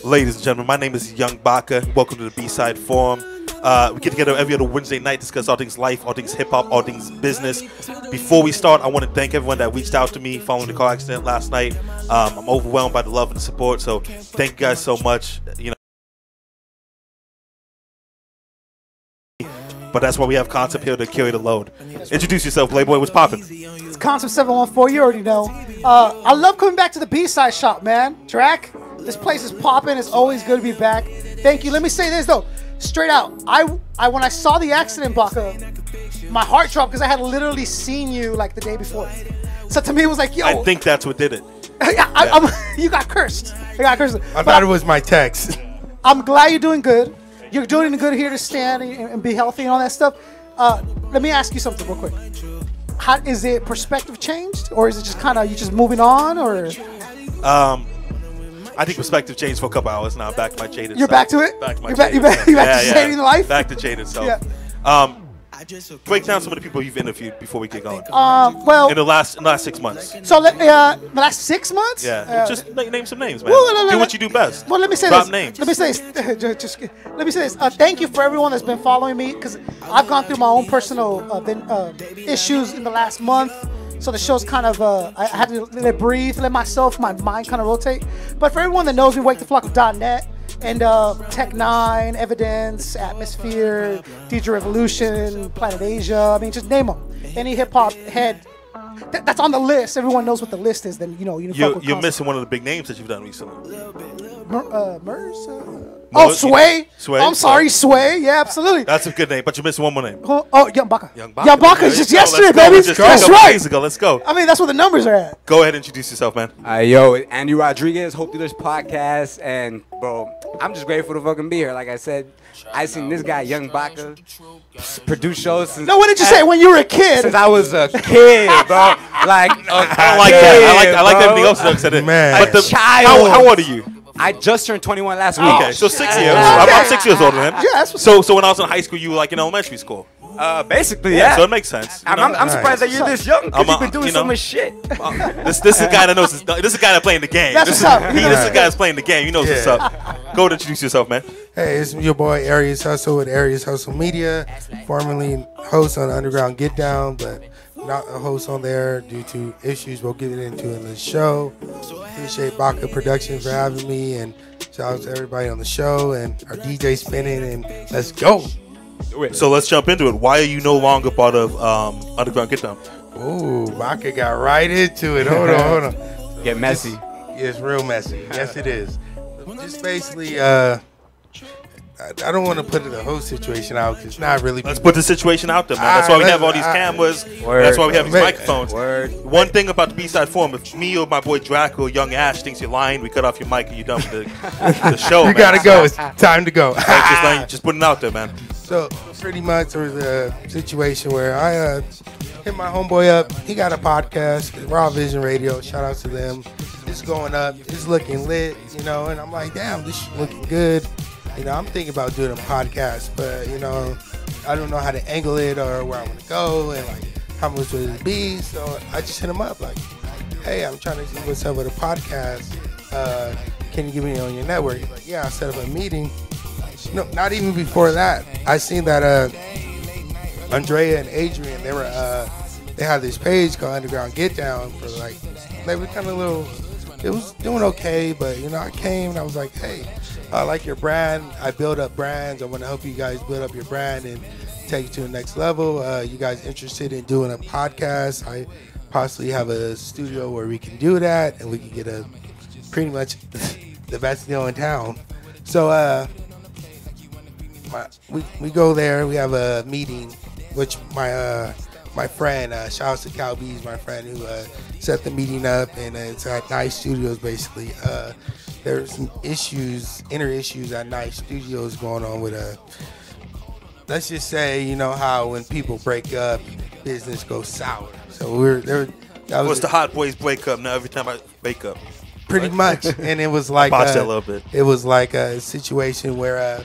Ladies and gentlemen, my name is Young Baca. Welcome to the B-Side Forum. We get together every other Wednesday night, discuss all things life, all things hip-hop, all things business. Before we start, I want to thank everyone that reached out to me following the car accident last night. I'm overwhelmed by the love and the support, so thank you guys so much. But that's why we have Koncept here to carry the load. Introduce yourself, Playboy. What's popping? It's Koncept714. You already know. I love coming back to the B-Side shop, man. Drakk, this place is popping. It's always good to be back. Thank you. Let me say this, though. Straight out, when I saw the accident, Baca, my heart dropped because I had literally seen you like the day before. So to me, it was like, yo. I think that's what did it. You got cursed. I thought it was my text. I'm glad you're doing good. You're doing good here to stand and be healthy and all that stuff. Let me ask you something real quick. How is it perspective changed, or is it just kind of you just moving on, or? I think perspective changed for a couple hours now. Back to my jaded. You're back to it. Back to my you're back to jaded life. Back to jaded self. Yeah. Break down some of the people you've interviewed before we get going. Well, in the last 6 months. So the last 6 months. Yeah. Just name some names, man. Well, do what you do best. Well, let me say Drop this. names. Let me say this. Let me say this. Thank you for everyone that's been following me, because I've gone through my own personal issues in the last month. So the show's kind of, I had to let it breathe, let my mind kind of rotate. But for everyone that knows me, WakeTheFlock.net and Tech9, Evidence, Atmosphere, DJ Revolution, Planet Asia, I mean, just name them. Any hip-hop head that's on the list. Everyone knows what the list is. Then, you're missing one of the big names that you've done recently. Sway. I'm sorry, Sway. Yeah, absolutely. That's a good name, but you're missing one more name. Young Baca. Young Baca is just yesterday, baby. That's right. Days ago. Let's go. I mean, that's where the numbers are at. Go ahead and introduce yourself, man. Yo, Andy Rodriguez, Hope Dealers Podcast, and bro, I'm just grateful to fucking be here. Like I said, I seen this guy, Young Baca, produce shows since. No, what did you say when you were a kid? Since I was a kid, bro. Like, I like that. I like everything else that said it. Man, but how old are you? I just turned 21 last week. Okay, so 6 years. I'm 6 years older than him. Yeah, so when I was in high school, you were like in elementary school. Basically, yeah. So it makes sense. I'm surprised that you're this young, because you've been doing so much shit. This is a guy that knows. This is a guy that's playing the game. This is a guy that's playing the game. You know what's up. Go ahead and introduce yourself, man. Hey, it's your boy Arius Hustle with Arius Hustle Media, formerly host on Underground Get Down, but not a host on there due to issues we'll get into in the show. Appreciate Baca Productions for having me, and shout out to everybody on the show and our DJ spinning, and let's go. So let's jump into it. Why are you no longer part of Underground Get Down? Ooh, Baca got right into it. Hold on. Get messy. It's real messy. Yes, it is. Just basically, I don't want to put the whole situation out, because it's not really. Let's put the situation out there, man. That's why we have all these cameras. That's why we have these microphones. One thing about the B-Side Forum, if me or my boy Drakk or Young Ash thinks you're lying, we cut off your mic and you're done with the show. You gotta go. It's time to go. Just putting it out there, man. So pretty much there was a situation where I hit my homeboy up. He got a podcast, Raw Vision Radio. Shout out to them. It's going up. It's looking lit, and I'm like, damn, this shit looking good. I'm thinking about doing a podcast, but, I don't know how to angle it or where I want to go and, like, how much would it be. So I just hit him up, like, hey, I'm trying to see what's up with a podcast. Can you get me on your network? He's like, yeah, I'll set up a meeting. No, not even before that. I seen that Andrea and Adrian, they had this page called Underground Get Down for, like, they were kind of it was doing okay, but, I came and I was like, hey, I like your brand. I build up brands. I want to help you guys build up your brand and take it to the next level. You guys interested in doing a podcast? I possibly have a studio where we can do that, and we can get pretty much the best deal in town. So we go there. We have a meeting, which my friend, shout out to Cal B's, my friend who set the meeting up, and it's at Nice Studios basically. There's some inner issues at Nice Studios going on with let's just say, how when people break up, business goes sour. So we're there. What's the hot boys break up? Now every time I wake up. Pretty much, and it was like that a little bit. It was like a situation where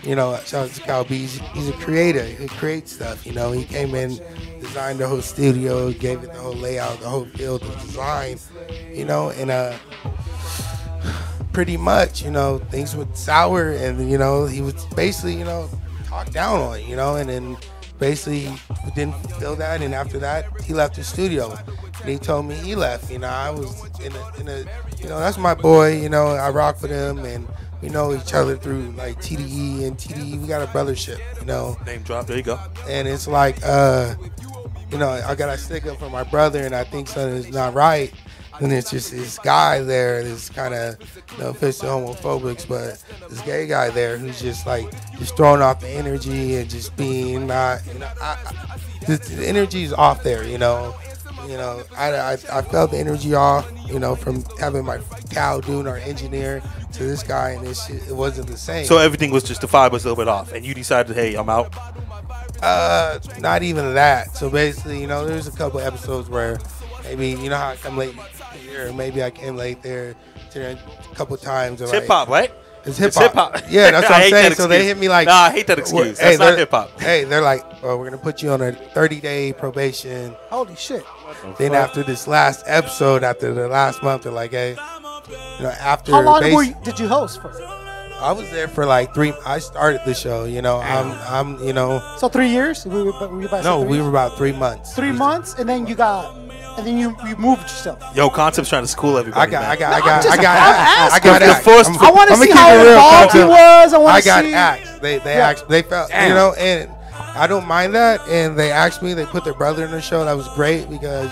shout out to Cal B. He's a creator. He creates stuff. He came in, designed the whole studio, gave it the whole layout, the whole field of design. And pretty much, things went sour, and he was basically, talked down on, and then basically didn't feel that, and after that he left the studio, and he told me he left. I was in a that's my boy. I rock with him, and we know each other through like TDE, and TDE we got a brothership. Name drop. There you go. And it's like I got a stick up for my brother, and I think something is not right. And it's just this guy there that's kind of, no offense to homophobics, but this gay guy there who's just like, just throwing off the energy and just being not, the energy is off there, I felt the energy off, from having my Cal doing our engineer to this guy, and it wasn't the same. So everything was just, the vibe was a little bit off, and you decided, hey, I'm out? Not even that. So basically, there's a couple episodes where maybe, how I come late here, maybe I came late there a couple times. It's hip hop, right? It's hip hop. Yeah, that's what I'm saying. So they hit me like, nah, I hate that excuse. That's not hip hop. Hey, they're like, well, we're gonna put you on a 30-day probation. Holy shit. Then after this last episode, after the last month, they're like, hey, after. How long did you host for? I was there for like 3. I started the show. I'm. So 3 years? We were about 3 months. 3 months, and then you moved yourself. Yo, Koncept's trying to school everybody. I got axed. I want to see how involved he was. I got axed. They asked. They felt, and I don't mind that. And they asked me. They put their brother in the show. That was great because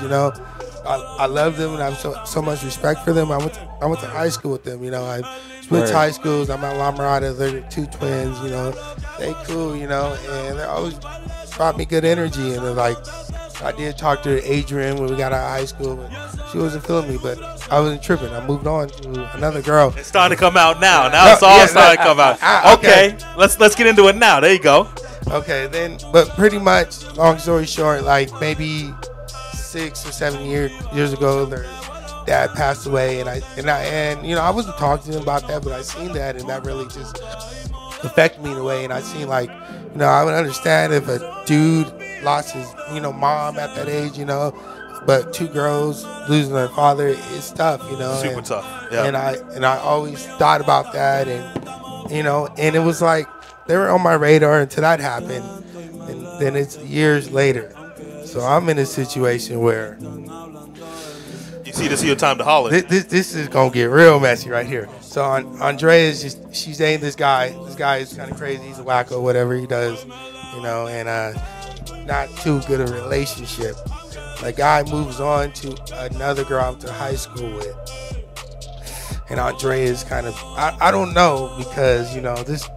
I love them and I have so much respect for them. I went to high school with them. I switched high schools. I'm at La Mirada. They're 2 twins. They cool. And they always brought me good energy. And they're like, I did talk to Adrian when we got out of high school, but she wasn't feeling me. But I wasn't tripping. I moved on to another girl. It's starting to come out now. Now it's all starting to come out. Okay, let's get into it now. There you go. Okay, then, but pretty much, long story short, like maybe 6 or 7 years ago, their dad passed away, and I wasn't talking to him about that, but I seen that, and that really just affected me in a way. And I seen like, I would understand if a dude lost his, mom at that age, but 2 girls losing their father is tough, Super tough. Yeah. And I always thought about that, and and it was like they were on my radar until that happened, and then it's years later. So I'm in a situation where you see, this is your time to holler. This is gonna get real messy right here. So Andrea she's dating this guy. This guy is kind of crazy. He's a wacko, whatever he does, and not too good a relationship. The guy moves on to another girl I went to high school with, and Andrea is kind of I don't know because this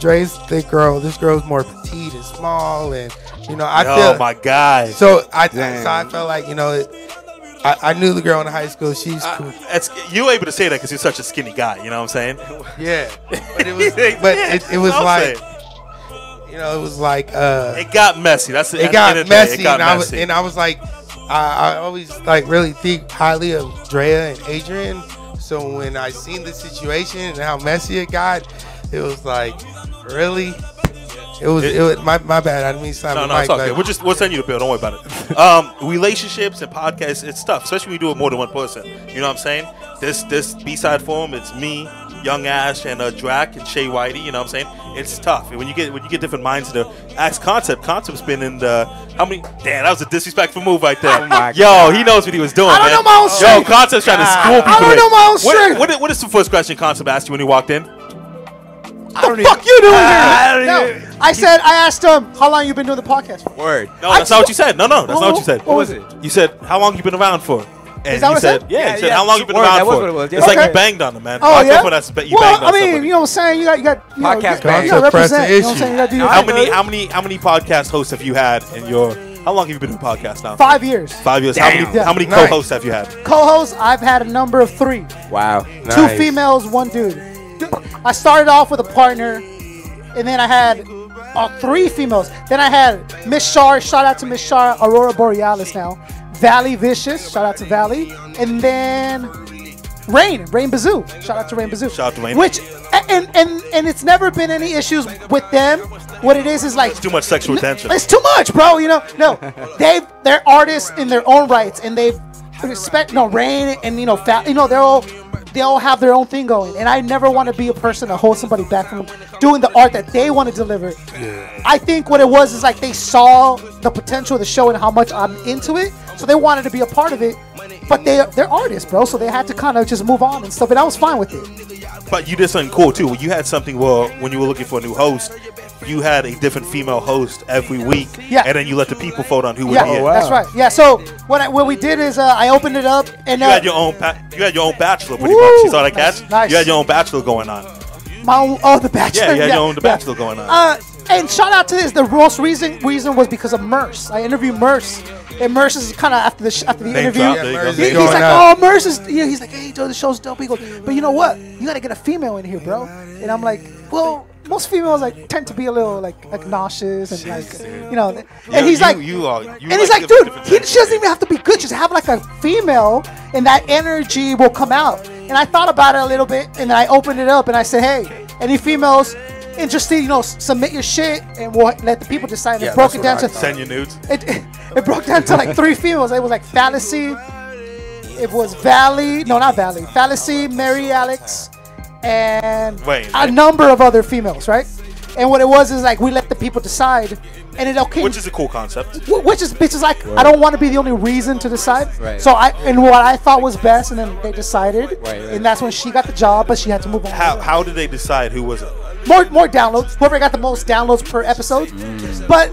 Dre's thick girl. This girl's more petite and small, and I feel. Oh my God. So I felt like I knew the girl in high school. She's cool. You were able to say that because you're such a skinny guy. You know what I'm saying? Yeah, but it was it was like. It was like it got messy. It got messy. And I was like, I always like really think highly of Drea and Adrian. So when I seen the situation and how messy it got, it was like, really? It was my bad. I didn't mean to slap No, it's okay. We'll send you the bill. Don't worry about it. Relationships and podcasts, it's tough, especially when you do it more than one person. You know what I'm saying? This B-side forum, it's me, Young Ash, and Drakk and Shay Whitey. You know what I'm saying? It's tough. And when you get different minds in there, ask Koncept. Koncept's been in the how many? Damn, that was a disrespectful move right there. Oh my Yo, God. he knows what he was doing. I don't know my own strength. Yo, Koncept's trying to school people. I don't know my own strength. What is the first question Koncept asked you when you walked in? What the fuck you doing here? I asked him, how long you been doing the podcast for? Word. No, that's not what you said. No, that's not what you said. What was it? You said, how long you been around for? And Is that he what said, I said? yeah, he said, Yeah, how long you been word, around that was for? what it was, yeah. It's like Okay. you banged on him, man. Oh, yeah? You banged on somebody. you know what I'm saying? You got Podcast you bang. gotta represent. You know what I'm Issue. saying? You gotta do your How thing, many brother. how many podcast hosts have you had in your? How long have you been doing podcasts now? 5 years. 5 years. Damn. How many Nice. co-hosts have you had? Co-hosts, I've had a number of 3. Wow. 2 females, 1 dude. I started off with a partner, and then I had 3 females. Then I had Miss Shar. Shout out to Miss Shar, Aurora Borealis now. Valley Vicious. Shout out to Valley. And then Rain Bazoo. Shout out to Rain Bazoo. Shout out to Rain. Which and it's never been any issues with them. What it is like It's too much sexual tension. it's too much, bro. No, they're artists in their own rights, and they respect Rain and they're all they all have their own thing going, and I never want to be a person to hold somebody back from doing the art that they want to deliver. Yeah. I think what it was is like they saw the potential of the show and how much I'm into it, so they wanted to be a part of it. But they're artists, bro, so they had to kind of just move on and stuff, and I was fine with it. But you did something cool too. You had something where when you were looking for a new host, you had a different female host every week, and then you let the people vote on who would be it. That's right. Yeah. So what we did is I opened it up, and you had your own bachelor pretty much. You saw that catch? Nice. You had your own bachelor going on. The bachelor. Yeah, you had your own bachelor going on. And shout out to this. The most reason was because of Merce. I interviewed Merce. And Merce is kind of after the interview. He's like, oh, Merce is. He's like, hey, Joe, the show's dope. He goes, but you know what? You got to get a female in here, bro. And I'm like, well, most females like tend to be a little like nauseous and like And he's like, dude, she doesn't even have to be good. Just have like a female, and that energy will come out. And I thought about it a little bit, and then I opened it up and I said, hey, any females interested, submit your shit, and we'll let the people decide. And it broke it down to send your nudes. It broke down to like 3 females. It was like Fallacy, it was Fallacy, Mary Alex, and a number of other females, right? And what it was is like we let the people decide, and it which is a cool concept. Which is like I don't want to be the only reason to decide. Right. So what I thought was best, and then they decided, and that's when she got the job, but she had to move on. How did they decide who was it? More downloads. Whoever got the most downloads per episode. But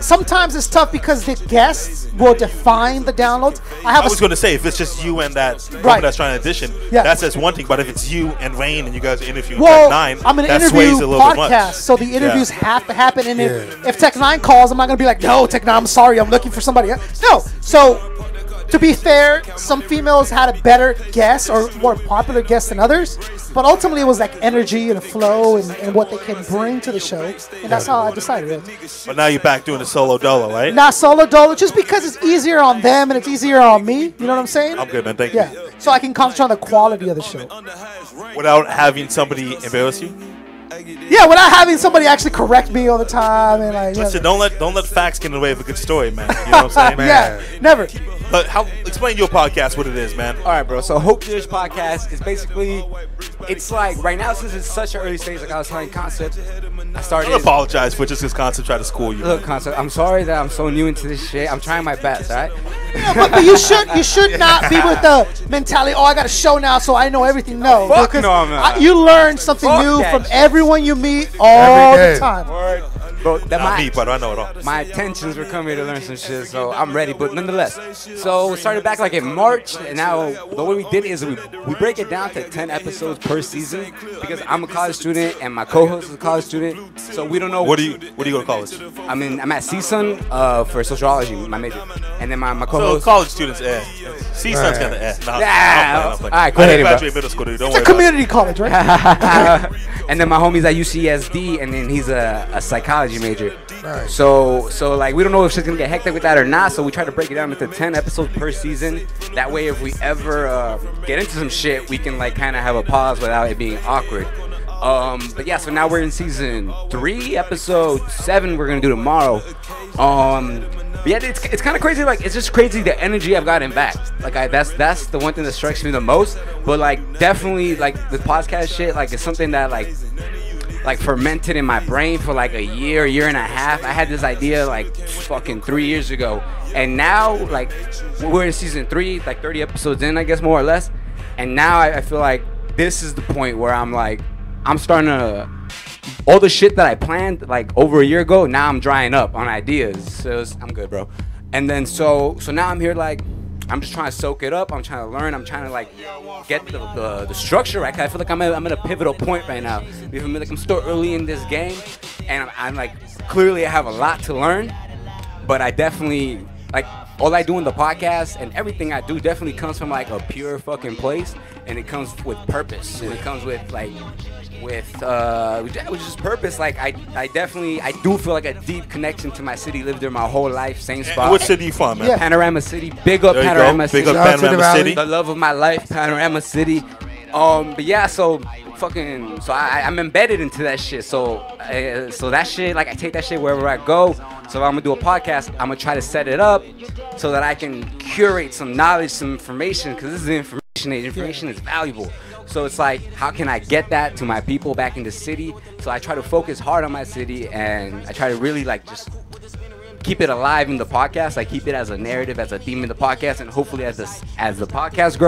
sometimes it's tough because the guests will define the downloads. I was going to say, if it's just you and that woman that's trying to audition, that's just one thing. But if it's you and Rain and you guys are interviewing Tech 9, I'm an interview podcast, so the interviews have to happen. And if Tech 9 calls, I'm not going to be like, no, Tech 9, I'm sorry, I'm looking for somebody else. No. So to be fair, some females had a better guest or more popular guest than others, but ultimately it was like energy and flow and what they can bring to the show, and that's how I decided. But now you're back doing the solo dolo, right? Not solo dolo, just because it's easier on them and it's easier on me. You know what I'm saying? I'm good, man. Thank you. Yeah, so I can concentrate on the quality of the show without having somebody embarrass you. Yeah, without having somebody actually correct me all the time and like. Listen, don't let facts get in the way of a good story, man. You know what I'm saying, man? Yeah, never. But explain your podcast, what it is, man. All right, bro. So Hope Deer's podcast is basically, it's like right now since it's such an early stage, like I was telling Koncept, I started. Don't apologize for just because Koncept tried to school you. Look, Koncept, I'm sorry that I'm so new into this shit. I'm trying my best, all right? Yeah, but you should not be with the mentality. Oh, I got a show now, so I know everything. No, fuck no, I'm not. You learn something new from everyone you meet all the time. Word. Bro, but I know it all. My intentions were coming here to learn some shit, so I'm ready. But nonetheless, so we started back like in March, and now the way we did it is we break it down to 10 episodes per season because I'm a college student and my co-host is a college student, so we don't know. What do you go to college? I'm at CSUN for sociology, my major, and then my co-host. So college students, CSUN's got the all right, go ahead, graduate middle school, dude. Don't worry. It's a community college, right? And then my homie's at UCSD, and then he's a psychology major. Right. So like we don't know if shit's gonna get hectic with that or not. So we try to break it down into 10 episodes per season. That way, if we ever get into some shit, we can like kind of have a pause without it being awkward. But yeah, so now we're in season 3, episode 7. We're gonna do tomorrow. But yeah, it's kind of crazy. Like it's just crazy the energy I've gotten back. Like that's the one thing that strikes me the most. But like definitely like the podcast shit. Like it's something that like fermented in my brain for like a year and a half. I had this idea like fucking 3 years ago, and now like we're in season 3, like 30 episodes in, I guess, more or less. And now I feel like this is the point where I'm like I'm starting to. All the shit that I planned like over a year ago, now I'm drying up on ideas. So I'm good, bro. And then so now I'm here like I'm just trying to soak it up. I'm trying to learn. I'm trying to like get the structure right. 'Cause I feel like I'm at a pivotal point right now. You feel me? Like I'm still early in this game, and I'm like clearly I have a lot to learn, but I definitely like all I do in the podcast and everything I do definitely comes from like a pure fucking place, and it comes with purpose, and it comes with like. With just purpose. Like I do feel like a deep connection to my city. Lived there my whole life, same spot. What city you from, man? Yeah. Panorama City. Big up Panorama City. Big up Panorama City. The love of my life, Panorama City. But yeah, so I'm embedded into that shit. So that shit, like I take that shit wherever I go. So if I'm gonna do a podcast, I'm gonna try to set it up so that I can curate some knowledge, some information, because this is information Information is valuable. So it's like, how can I get that to my people back in the city? So I try to focus hard on my city, and I try to really like just keep it alive in the podcast. I keep it as a narrative, as a theme in the podcast, and hopefully as the podcast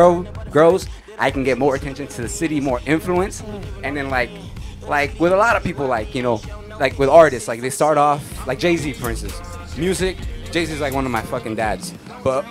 grows, I can get more attention to the city, more influence, and then like with a lot of people, like, you know, like with artists, like they start off like Jay-Z, for instance, music. Jay-Z's like one of my fucking dads. But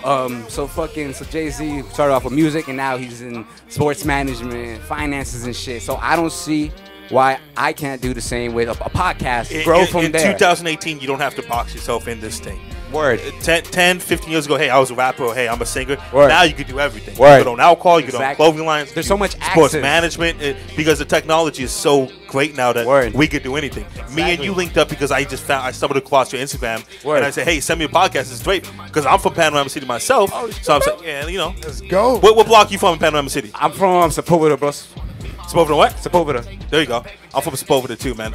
so Jay-Z started off with music, and now he's in sports management, finances and shit. So I don't see why I can't do the same with a podcast. Grow from there. In 2018, you don't have to box yourself in this thing. Word. 10, 15 years ago, hey, I was a rapper, or hey, I'm a singer. Word. Now you can do everything. Word. You can own alcohol, you can own Exactly. clothing lines. There's so much sports access. management, because the technology is so great now that Word. we could do anything. Me and you linked up because I stumbled across your Instagram, Word. and I said, hey, send me a podcast. It's great because I'm from Panorama City myself. So I'm saying, yeah, you know. Let's go. What block you from in Panorama City? I'm from Sepulveda, bro. Sepulveda what? Sepulveda. There you go. I'm from Sepulveda too, man.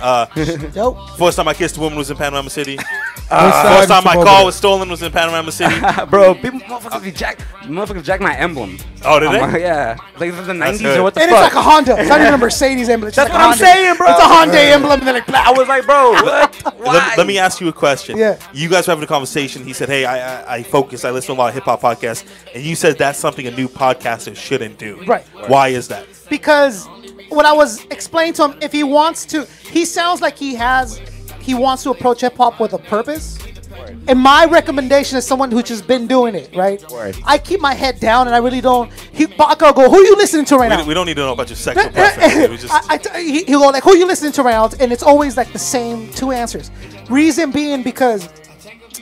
Dope. First time I kissed a woman was in Panorama City. side First time my Sepulveda? car was stolen was in Panorama City. Bro, motherfuckers jack my emblem. Oh, did they? Yeah. Like from the 90s good. or what the And fuck? it's like a Honda. It's not even a Mercedes emblem. It's That's like what a I'm Honda. saying, bro. It's a Honda emblem, and they're like, I was like, bro, what? Why? Let me ask you a question. Yeah. You guys were having a conversation. He said, hey, I focus. I listen to a lot of hip-hop podcasts. And you said that's something a new podcaster shouldn't do. Right. Why is that? because what I was explaining to him, if he wants to, he sounds like he wants to approach hip hop with a purpose. And my recommendation is someone who's just been doing it, right? Word. I keep my head down and I really don't. Baca go, who are you listening to right now? We don't need to know about your sexual preference. We just, He'll go like, who are you listening to right now? And it's always like the same two answers. Reason being because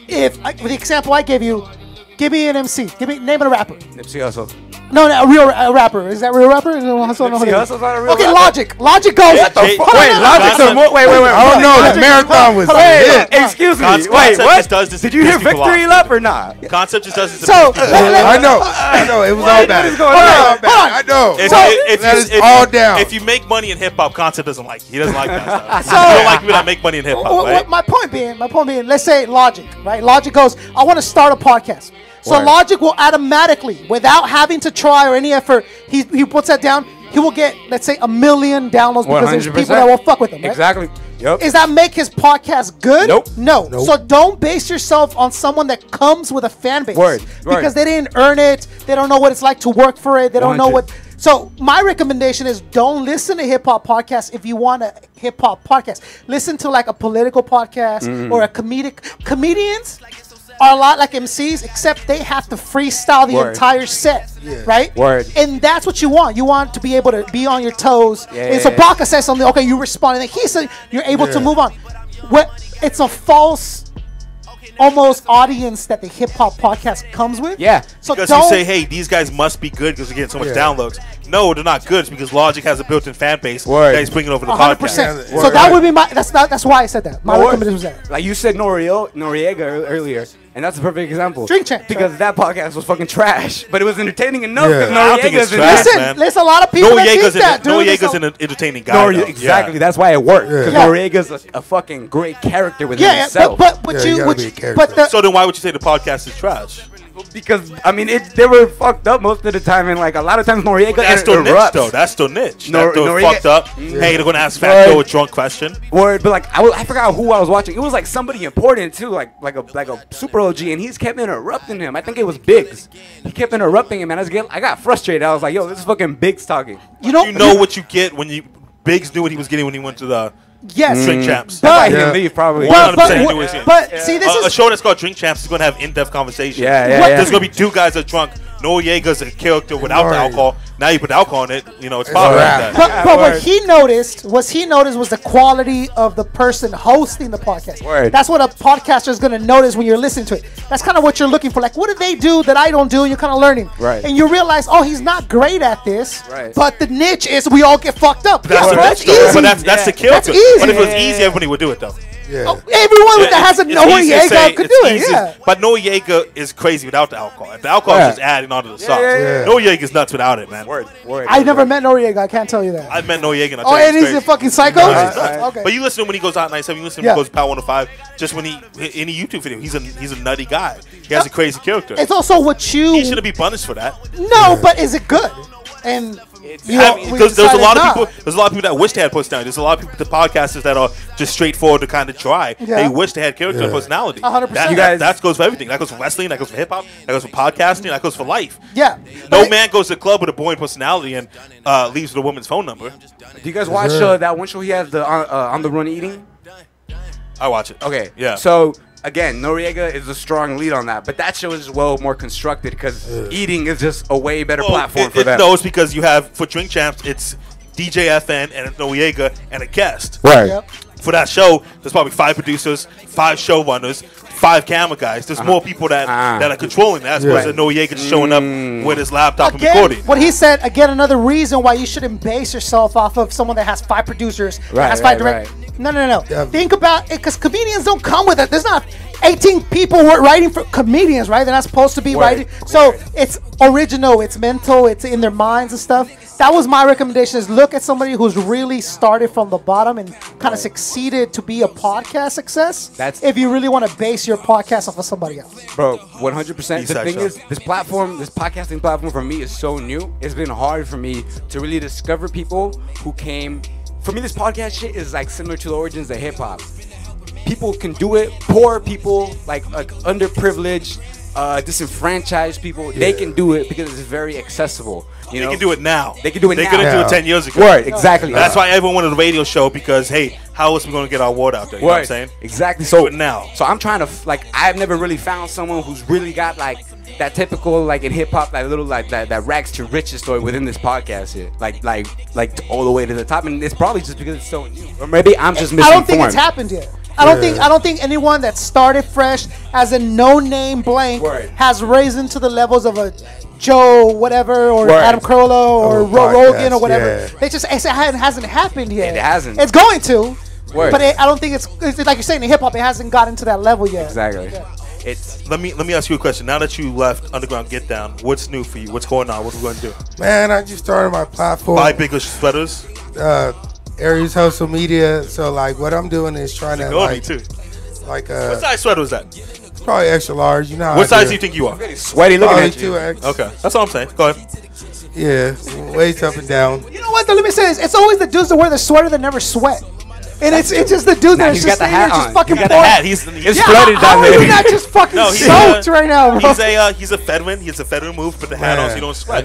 with the example I gave you, give me an MC. Name a rapper. Nipsey Hussle. No, a real rapper. Is that real rapper? Nipsey Hussle's not a real okay, rapper. Logic goes. What the Wait, fuck? Logic. Wait, I don't know. The marathon was lit. Excuse me. Concept Wait, just what? does this Did to you hear piss people Victory off. Lap or not? Concept just does this to So, piss people off. I know. It was all bad. is going It was on? all bad. I know. That is If all down. If you make money in hip hop, Concept doesn't like it. He doesn't like that stuff. So- You don't like people that make money in hip hop, right? My point being, let's say Logic, right? Logic goes, I want to start a podcast. So Word. Logic will automatically, without having to try or any effort, he puts that down. He will get, let's say, 1 million downloads because there's people that will fuck with him. Right? Exactly. Yep. Is that make his podcast good? Nope. No. So don't base yourself on someone that comes with a fan base. Word. Because they didn't earn it. They don't know what it's like to work for it. They don't know 100. what. So my recommendation is don't listen to hip hop podcasts if you want a hip hop podcast. Listen to like a political podcast or a comedians are a lot like MCs, except they have to freestyle the Word. entire set, right? Word. And that's what you want. You want to be able to be on your toes. And so Yeah. Baca says something, okay, you respond, and then he said you're able to move on. It's a false, almost audience that the hip hop podcast comes with. Yeah. So Because don't you say, hey, these guys must be good because they're getting so much downloads. No, they're not good. It's because Logic has a built-in fan base Word. that he's bringing over the 100%. podcast. So that would be my. That's why I said that. My recommendation was that. Like you said Noriega earlier, and that's a perfect example. Drink Champs, Because that podcast was fucking trash, but it was entertaining enough Yeah. because I don't think it's Noriega's in trash, there. Listen, man. there's a lot of people that think that, dude. Noriega's an entertaining guy. though. Exactly. Yeah. That's why it worked. Because Yeah. Noriega's a fucking great character within Yeah, himself. but Yeah, you gotta be a character. but the So then why would you say the podcast is trash? because I mean, they were fucked up most of the time, and like a lot of times Noriega That's still niche, erupts. though. That's still niche. Nor- They're Noriega- fucked up. Hey, they're going to ask Fat Joe a drunk question. Word, but like I forgot who I was watching. It was like somebody important too, like a super OG, and he's kept interrupting him. I think it was Biggs. He kept interrupting him, and I got frustrated. I was like, yo, this is fucking Biggs talking. you know What you get when you Biggs knew what he was getting when he went to the yes. Drink Champs. That's why he But- didn't leave probably. But- 100% But, knew what he was but see, this a is show that's called Drink Champs is going to have in-depth conversations. Yeah. There's going to be two guys that are drunk. Noriega's a character without the Right. alcohol. Now you put alcohol in it, it's power wrap. like that. But Word. what he noticed was the quality of the person hosting the podcast. Word. That's what a podcaster is going to notice when you're listening to it. That's kind of what you're looking for. Like, what do they do that I don't do? And you're kind of learning. Right. And you realize, oh, he's not great at this. Right. But the niche is we all get fucked up. That's Yeah, the bro, niche, that's though. easy. But that's the character. That's easy. But if it was Yeah. easy, everybody would do it, though. Yeah. Oh, everyone that has a It's easy to say, Noriega could it's do it. easy, Yeah. But Noriega is crazy without the alcohol. If the alcohol Yeah. is just adding onto the sauce. yeah. Noriega's nuts without it, man. Word. I never met Noriega. I can't tell you that. I met Noriega and I Oh, tell you and it's he's a crazy. fucking psycho? No, he's nuts. Okay. But you listen to him when he goes out 97. You listen to him Yeah. when he goes Power 105. Just when in a YouTube video, he's a nutty guy. He has a crazy character. It's also what He shouldn't be punished for that. No, but is it good? And because there's a lot of people. There's a lot of people that wish they had personality. There's a lot of people, the podcasters that are just straightforward to kind of dry. Yeah. They wish they had character and personality. 100%. That goes for everything. That goes for wrestling. That goes for hip hop. That goes for podcasting. That goes for life. Yeah. No man goes to the club with a boring personality and leaves with a woman's phone number. Do you guys watch that one show he has, the on the run eating? I watch it. Okay. Yeah. So again, Noriega is a strong lead on that, but that show is well more constructed because eating is just a way better platform for them. No, it's because you have for Drink Champs, it's DJ FN and Noriega and a guest. Right. Yep. For that show, there's probably 5 producers, 5 showrunners, 5 camera guys. There's more people that are controlling that as opposed to Noriega just showing up with his laptop and recording. What he said, again, another reason why you shouldn't base yourself off of someone that has 5 producers, that has 5 direct. No. Yeah. Think about it, because comedians don't come with it. There's not 18 people writing for comedians, right? They're not supposed to be writing. So it's original, it's mental, it's in their minds and stuff. That was my recommendation, is look at somebody who's really started from the bottom and kind of succeeded to be a podcast success. If you really want to base your podcast off of somebody else. Bro, 100%. The thing is, this podcasting platform for me is so new. It's been hard for me to really discover people who came. For me, this podcast shit is like similar to the origins of hip hop. People can do it. Poor people, like underprivileged, disenfranchised people, they can do it because it's very accessible. They can do it now. They can do it now. They couldn't do it 10 years ago. Right, exactly. That's why everyone wanted a radio show, because, hey, how else are we going to get our word out there? You know what I'm saying? Exactly. So do it now. So I'm trying to, I've never really found someone who's really got, that typical, in hip-hop, that rags to riches story within this podcast here. Like all the way to the top. And it's probably just because it's so new. Or maybe I'm just misinformed. I don't think it's happened yet. I don't think anyone that started fresh as a no-name blank has risen to the levels of a Joe whatever or Adam Carolla or Rogan or whatever. It hasn't happened yet. It hasn't. It's going to. But I don't think it's like you're saying in hip hop. It hasn't gotten to that level yet. Exactly. Yeah. Let me ask you a question. Now that you left Underground Get Down, what's new for you? What's going on? What are we going to do? Man, I just started my platform. Buy bigger sweaters. Arius Hustle Media. So what I'm doing is trying to what size sweater was that? Probably extra large. You know how what size do you think you are? Sweaty looking at you. 2X. Okay, that's all I'm saying. Go ahead. Yeah, waist up and down. You know what? Though, let me say this: it's always the dudes that wear the sweater that never sweat. And it's just the dude that's just fucking got the hat. He's flooded down there. How are you not just fucking soaked right now, bro? He's a Fedman. He's a Fedman move. Put the hat on so you don't sweat.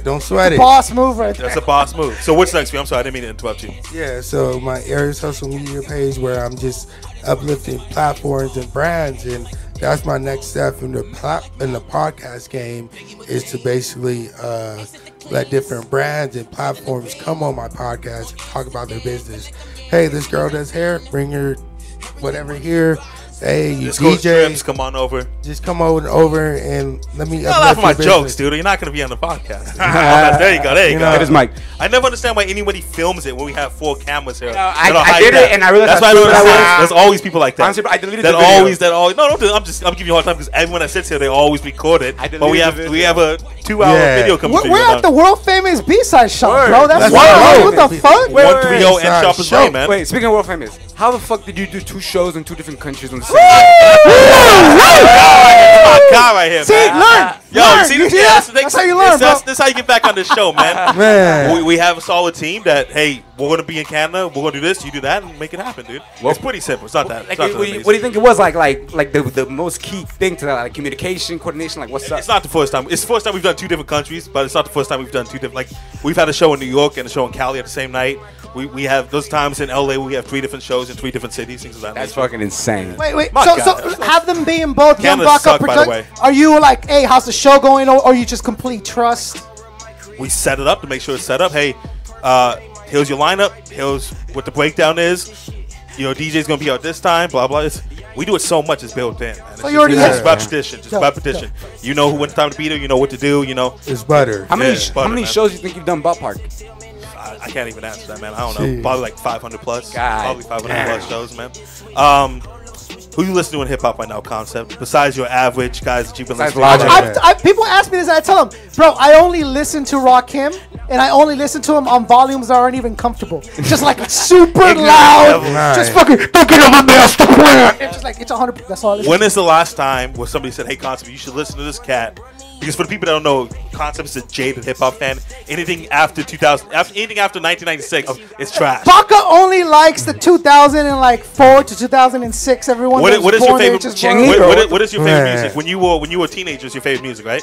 Don't sweat it. Boss move right there. That's a boss move. So what's next for you? I'm sorry, I didn't mean to interrupt you. Yeah, so my Arius Hustle Media page where I'm just uplifting platforms and brands, and that's my next step in the podcast game, is to basically let different brands and platforms come on my podcast and talk about their business. Hey, this girl does hair, bring her whatever here. Hey, you DJs, come on over. Just come over and let me. Laugh at my jokes, dude. You're not gonna be on the podcast. There you go. There you go. It is Mike. I never understand why anybody films it when we have 4 cameras here. I did it, and I realized that's why I don't understand. There's always people like that. Honestly, I deleted that the video. always. No, I'm giving you a hard time because everyone that sits here, they always record it. But we have a 2-hour video coming. We're at the world famous B-side shop, bro. That's why. What the fuck? 130 N Shop is right, man. Wait, speaking of world famous, how the fuck did you do 2 shows in 2 different countries on the same God right here, see, man. Learn. See, that's how you learn, bro. That's how you get back on this show, man. Man. We have a solid team that, hey, we're going to be in Canada, we're going to do this, you do that, and make it happen, dude. It's pretty simple. It's not that. What do you think it was like the most key thing to that, like communication, coordination, what's up? It's not the first time. It's the first time we've done 2 different countries, but it's not the first time we've done 2 different. We've had a show in New York and a show in Cali at the same night. We have those times in LA where we have 3 different shows in 3 different cities, things of that That's nature. fucking insane. Wait. So have them be in both Young Canada Baca suck, by the way. Are you like, hey, how's the show going, or you just complete trust? We set it up to make sure it's set up. Hey, here's your lineup. Here's what the breakdown is. DJ's gonna be out this time. Blah blah. We do it so much. It's built in. Man. So you already it's repetition. Just repetition. You know when it's time to be there. You know what to do. It's butter. How many shows do you think you've done Ballpark? I can't even answer that, man. I don't know. Probably like 500 plus. God. Probably 500 plus shows, man. Who you listen to in hip hop right now, Koncept? Besides your average guys that you've been listening to. People ask me this, and I tell them, bro, I only listen to Rakim, and I only listen to him on volumes that aren't even comfortable. Just like super loud. Just fucking, don't get over there, stop playing. It's just like, it's 100. That's all I listen to. When is the last time where somebody said, hey, Koncept, you should listen to this cat Because for the people that don't know, Koncept is a jaded hip hop fan. Anything after 2000, anything after 1996 is trash. Baca only likes the 2004 to 2006. Everyone. What is your favorite? What is your favorite Man. music? When you were teenagers, your favorite music, right?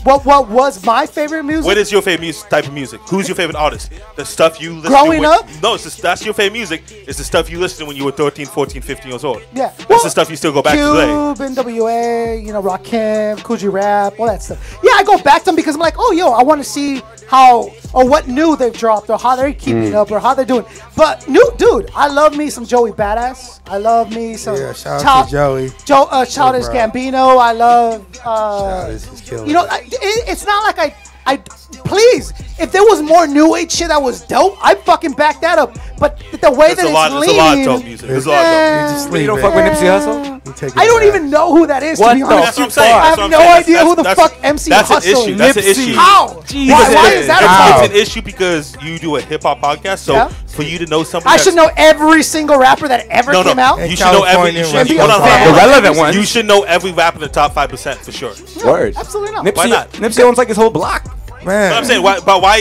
What was my favorite music? What is your favorite type of music? Who's your favorite artist? The stuff you listen Growing to up? No, that's your favorite music. It's the stuff you listened to when you were 13, 14, 15 years old. Yeah. That's the stuff you still go back to today. Cube, NWA, Rakim, Coogee Rap, all that stuff. Yeah, I go back to them because I'm like, oh, yo, I want to see how or what new they've dropped or how they're keeping up or how they're doing. But dude, I love me some Joey Badass. I love me some shout out to Joey. Childish Gambino. I love. Childish is killing It's not like I please. If there was more new age shit that was dope, I'd fucking back that up. But the way There's that it's leaning, a lot of dope music. There's a lot of dope music. You don't fuck with Nipsey Hussle? I don't even know who that is. To be honest, That's what I'm saying. I have no idea who the fuck MC That's an Hustle issue. is. That's an issue. How? Jesus. Why is that a How? problem? It's an issue because you do a hip hop podcast. So Yeah. for you to know somebody, I should know every single rapper that ever came out. You should know every. You should, be hold a on, fan. The relevant ones. You should know every rapper in the top 5% for sure. Word. Absolutely not. Nipsey, Why not? Nipsey owns like his whole block. Man. But I'm saying, why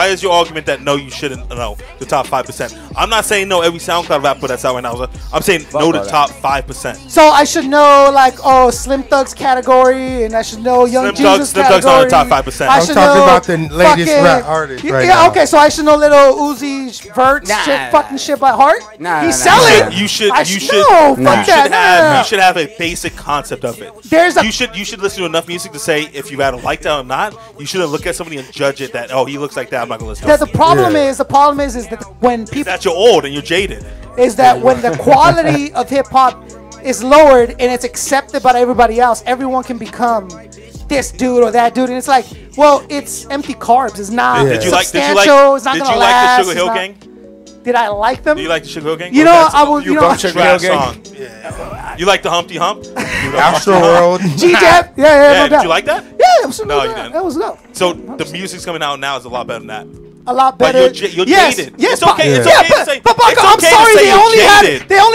is your argument that no, you shouldn't know the top 5%? I'm not saying no every SoundCloud rapper that's out right now. I'm saying no the top 5%. So I should know Slim Thug's category, and I should know Young Jesus Slim category. Thug's not in the top 5%. I I'm should talking know about the latest fucking- rap artist right yeah, now. okay, so I should know Little Uzi Vert's Nah. fucking shit by heart. He's Nah. selling. You should No, you fuck that. No. should have a basic concept of it. You should listen to enough music to say if you either like that or not. You shouldn't look at somebody and judge it that he looks like that, I'm not gonna listen to The him. problem is that when people That you're old and you're jaded. is that when the quality of hip hop is lowered and it's accepted by everybody else, everyone can become this dude or that dude, and it's like, well, it's empty carbs. It's not Yeah. substantial. It's not gonna last. the Sugar Hill Gang? Did I like them? Do you like the Sugar Hill Gang? You Or know, that's- I was. You know, That's a trash song. You like the Humpty Hump? Astro World. G-Dep. Yeah, Yeah, no did doubt. you like that? Yeah, absolutely. No, you didn't. That was dope. So the music's coming out now is a lot better than that. A lot But better. you're yes, jaded. yes, It's okay. It's yeah, okay to say. but Baca, it's I'm okay to sorry. say They you're only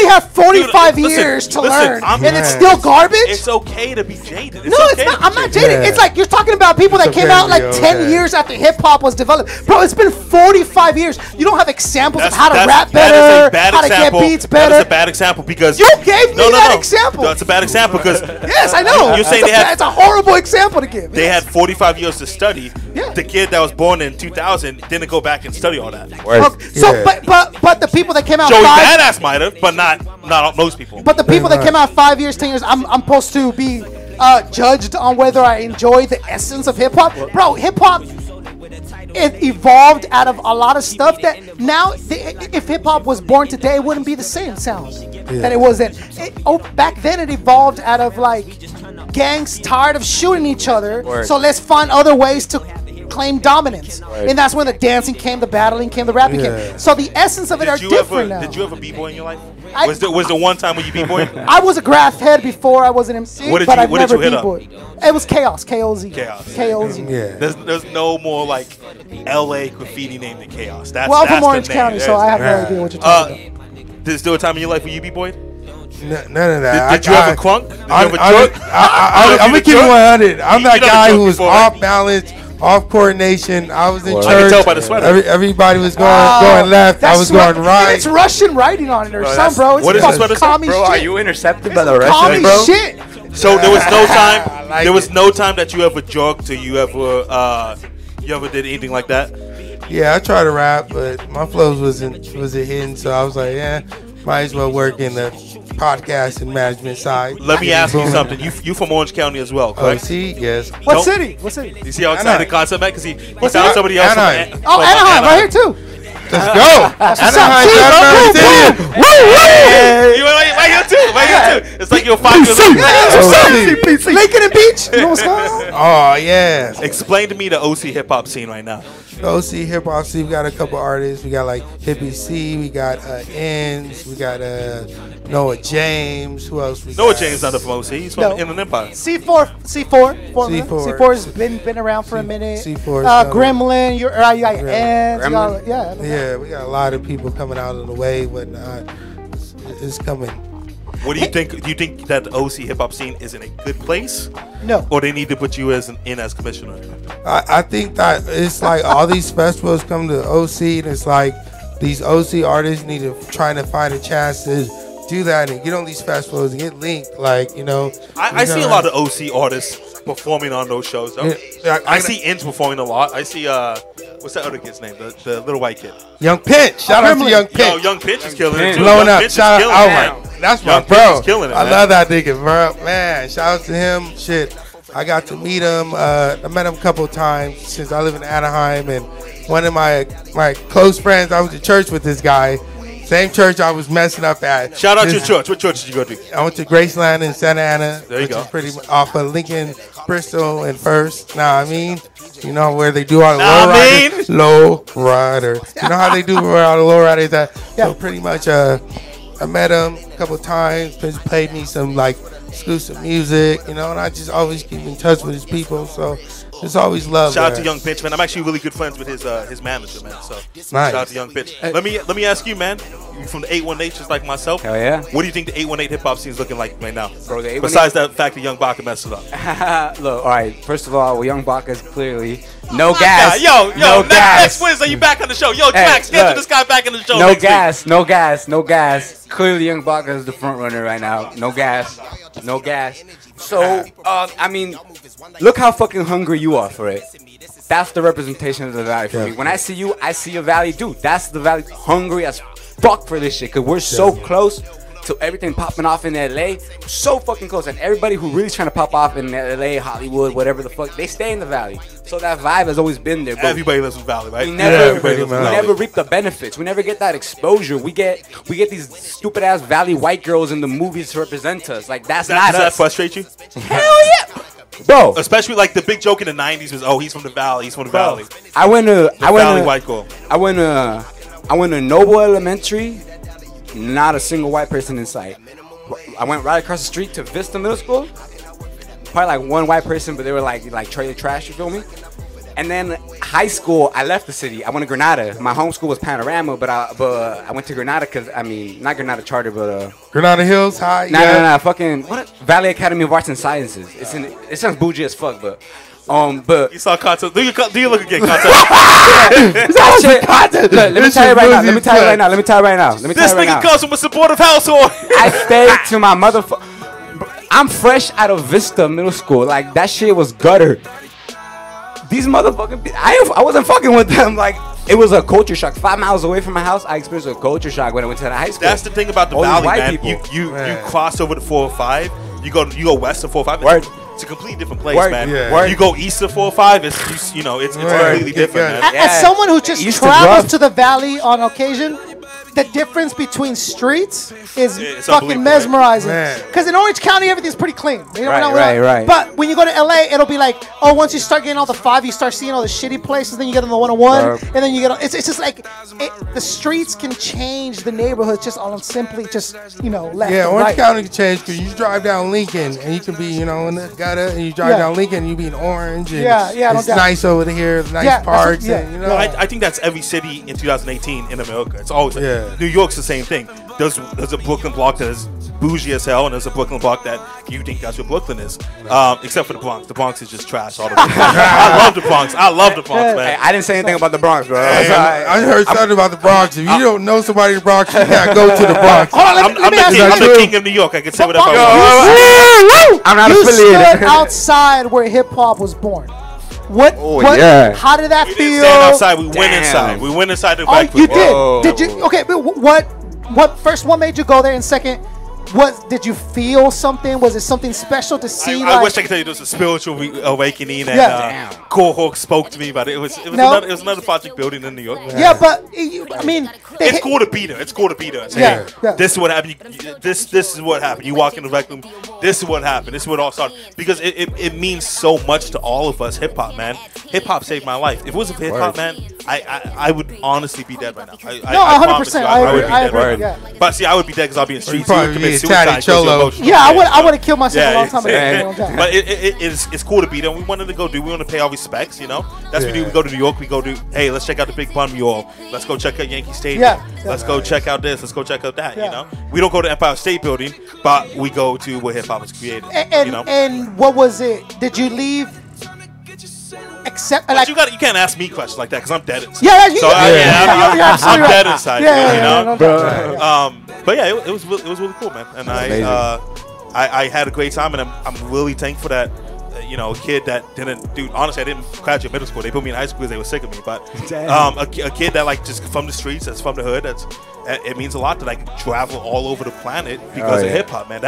jaded. have 45 Dude, years to listen, learn, I'm- and it's Man. still garbage. It's okay to be jaded. No, okay it's not. to be I'm not jaded. jaded. Yeah. It's like you're talking about people that It's came okay out to like be 10 okay. years after hip hop was developed. Bro, it's been 45 years. You don't have examples of how to rap that is better, a bad how to get example. beats That is better. a bad example because You gave me that example. That's a bad example because Yes, I know. You're saying it's a horrible example to give. they had 45 years to study. Yeah. The kid that was born in 2000 didn't go back and study all that. Okay, so, Yeah. but the people that came out Joey 5 Badass might have, but not most people. But the people that came out 5 years, 10 years, I'm supposed to be judged on whether I enjoy the essence of hip hop. Bro, hip hop, it evolved out of a lot of stuff that now, if hip hop was born today, it wouldn't be the same sound that it was then. Back then, it evolved out of gangs tired of shooting each other, so let's find other ways to claim dominance. And that's when the dancing came, the battling came, the rapping came. So the essence of it are different now. Did you ever b-boy in your life? I- Was the one time when you b-boy? I was a graph head before I was an MC, What did but you- I've what did never you hit up? b-boyed. It was Chaos, K-O-Z. Chaos. K-O-Z. Yeah. There's no more LA graffiti name than Chaos. That's Well, I'm from the Orange name. County, so I have no Right. idea what you're talking about. There's still a time in your life where you b-boyed? None of that. Did you ever crunk? Did you ever I'm jerk? gonna keep it 100. I'm You that never guy jerked who was before, right? off balance, off coordination. I was in church. I can tell by the sweater. Everybody was going left. I was going right. It's Russian writing on it or something, bro. It's what is this fucking sweater say? commie Bro, shit. are you intercepted by It's the commie Russians, bro? shit. So there was no time. like There was it. no time that you ever joked or you ever did anything like that. Yeah, I tried to rap, but my flows wasn't hitting. So I was like, yeah, might as well work in the podcast and management side. Let me ask you Boom. something. You from Orange County as well, Oh, correct? see, yes. What Nope. city? What city? You see how excited Concept at? Because he found that? somebody else. Anaheim. Oh, Anaheim, right here too. Let's go. what's Anaheim, up. Anaheim City. You right here too. Right here too. It's like you're 5 years old. Oh, Lincoln and Beach. You know what's going on? Oh, yeah. Explain to me the OC hip hop scene right now. OC hip hop scene. We got a couple artists. We got like Hippie C. We got Ends. We got Noah James. Who else? We Noah got? James not from OC. He's from No. Inland Empire. C4's been around for a minute. C4 Gremlin, you got Ends. Gremlin? Yeah. Yeah, we got a lot of people coming out of the way, whatnot. It's coming. What do you think? Do you think that the OC hip hop scene is in a good place? No. Or they need to put you in as commissioner? I think that it's like all these festivals come to OC, and it's like these OC artists need to try to find a chance to do that and get on these festivals and get linked. Like, you know, I see a lot of OC artists performing on those shows. Though. I see Inch performing a lot. I see what's that other kid's name? The little white kid. Young Pinch. Shout out to Young Pinch. Yo, Young Pinch is killing it. Too. Blowing Young up. Pinch Shout is out. killing it. Oh my, that's my Young bro. Pinch is killing it, I man. love that nigga, bro. Man, shout out to him. Shit, I got to meet him. I met him a couple of times since I live in Anaheim, and one of my close friends, I went to church with this guy. Same church I was messing up at. Shout out to your church. What church did you go to? I went to Graceland in Santa Ana. There you which go. is pretty much off of Lincoln, Bristol, and First. Nah, I mean, you know where they do all the low riders. You know how they do where all the low riders at? Yeah. So pretty much, I met him a couple of times. He played me some like exclusive music, you know, and I just always keep in touch with his people. So there's always love. Shout out there. to Young Pinch, man. I'm actually really good friends with his manager, man. So Nice. shout out to Young Pinch. Let me ask you, man. You from the 818, just like myself. Hell yeah. What do you think the 818 hip hop scene is looking like right now? Bro, the 818 Besides that fact that Young Baca messed it up. Look, all right. First of all, Young Baca is clearly no gas. Yo, no next gas. Wednesday you back on the show. Yo, Hey, Drakk, schedule look. this guy back in the show. No next gas, no gas, no gas. Clearly, Young Baca is the front runner right now. No gas, no gas. So, I mean, look how fucking hungry you are for it. That's the representation of the valley for me. When I see you, I see a valley, dude. That's the valley, hungry as fuck for this shit. Cause we're so close to everything popping off in LA. So fucking close. And everybody who really trying to pop off in LA, Hollywood, whatever the fuck, they stay in the valley. So that vibe has always been there. But Everybody lives in Valley, right? we never, Everybody lives in we Valley. never reap the benefits. We never get that exposure. We get these stupid ass valley white girls in the movies to represent us. Like that's not Does that us. frustrate you? Hell yeah, bro. Especially like the big joke in the 90s was, oh, he's from the Valley. He's from the Valley. I went to Valley white girl. I went to Noble Elementary. Not a single white person in sight. I went right across the street to Vista Middle School. Probably like one white person, but they were like trailer trash. You feel me? And then high school, I left the city. I went to Granada. My home school was Panorama, but I went to Granada because not Granada Charter, but Granada Hills High. Nah, fucking what? Valley Academy of Arts and Sciences. It sounds bougie as fuck, but You saw Koncept. Do you look again, Koncept? Let me tell you right now. This nigga comes from a supportive household. I stayed to my motherfucker. I'm fresh out of Vista Middle School. Like that shit was gutter. These motherfucking, I wasn't fucking with them. Like it was a culture shock. 5 miles away from my house, I experienced a culture shock when I went to the high school. That's the thing about the All these Valley, white man. people. You cross over to 405. You go west of 405. Word. It's a completely different place, Word. man. Yeah. Word. You go east of 405. It's completely different, Yeah. man. As someone who just East is travels rough. to the valley on occasion, the difference between streets is It's fucking unbelievable, mesmerizing. Man. Because in Orange County, everything's pretty clean. You know, Right. But when you go to LA, it'll be like, oh, once you start getting all the 5, you start seeing all the shitty places. Then you get on the 101, and then you get. It's just like the streets can change the neighborhood just on simply just left. Yeah, and Orange right. County can change because you drive down Lincoln and you can be, in the gutter, and you drive Yeah. down Lincoln and you be in Orange. And Yeah, no it's doubt. nice over here, nice Yeah, that's parks, what- and yeah. I think that's every city in 2018 in America. It's always Yeah. New York's the same thing. There's a Brooklyn block that is bougie as hell, and there's a Brooklyn block that you think that's what Brooklyn is. Except for the Bronx. The Bronx is just trash all the way. I love the Bronx. Hey, Man. I didn't say anything about the Bronx, bro. Hey, I heard something about the Bronx. If you don't know somebody in the Bronx, you gotta go to the Bronx. Hold on, I'm let me ask you. the true? king of New York. I can say whatever I want. I'm not You affiliated. stood outside where hip hop was born. What? yeah. How did that We feel? didn't stand outside. We went Damn. inside. We went inside the Oh, breakfast. you did. Whoa. Did you? Okay, but what? First, what made you go there? And second, did you feel something? Was it something special to see? I wish I could tell you there was a spiritual awakening, and Yeah. Core Hawk spoke to me about it. It was No. another project building in New York. Yeah, but I mean, It's cool to be there. It's cool to be there. It's, Yeah, yeah. This is what happened. This is what happened. You walk in the rec room. This is what happened. This is what all started. Because it means so much to all of us hip hop, man. hip hop saved my life. If it wasn't for hip hop, man, I would honestly be dead right now. No, 100%. I would be dead agree. right now. Yeah. But see, I would be dead because I'll be in the streets. probably Commit be a suicide, tatty because you're cholo. emotional. Yeah, I would have killed myself a long time ago. But it's cool to be there. We wanted to go do. We want to pay our respects. You know, that's what we do. We go to New York. We go to. Hey, let's check out the Big Bun Mural. Let's go check out Yankee Stadium. Yeah. Let's go check out this. Let's go check out that. Yeah. You know, we don't go to Empire State Building, but we go to where hip hop was created. And, you know, and what was it? Did you leave? Except but like you can't ask me questions like that because I'm dead inside. Yeah, So I'm dead inside. Yeah, you know. But yeah, it was really cool, man. And I had a great time, and I'm really thankful that a kid that didn't, dude. Honestly, I didn't graduate middle school. They put me in high school because they were sick of me. But a kid that like just from the streets, that's from the hood. It means a lot that I can travel all over the planet because of hip hop, man.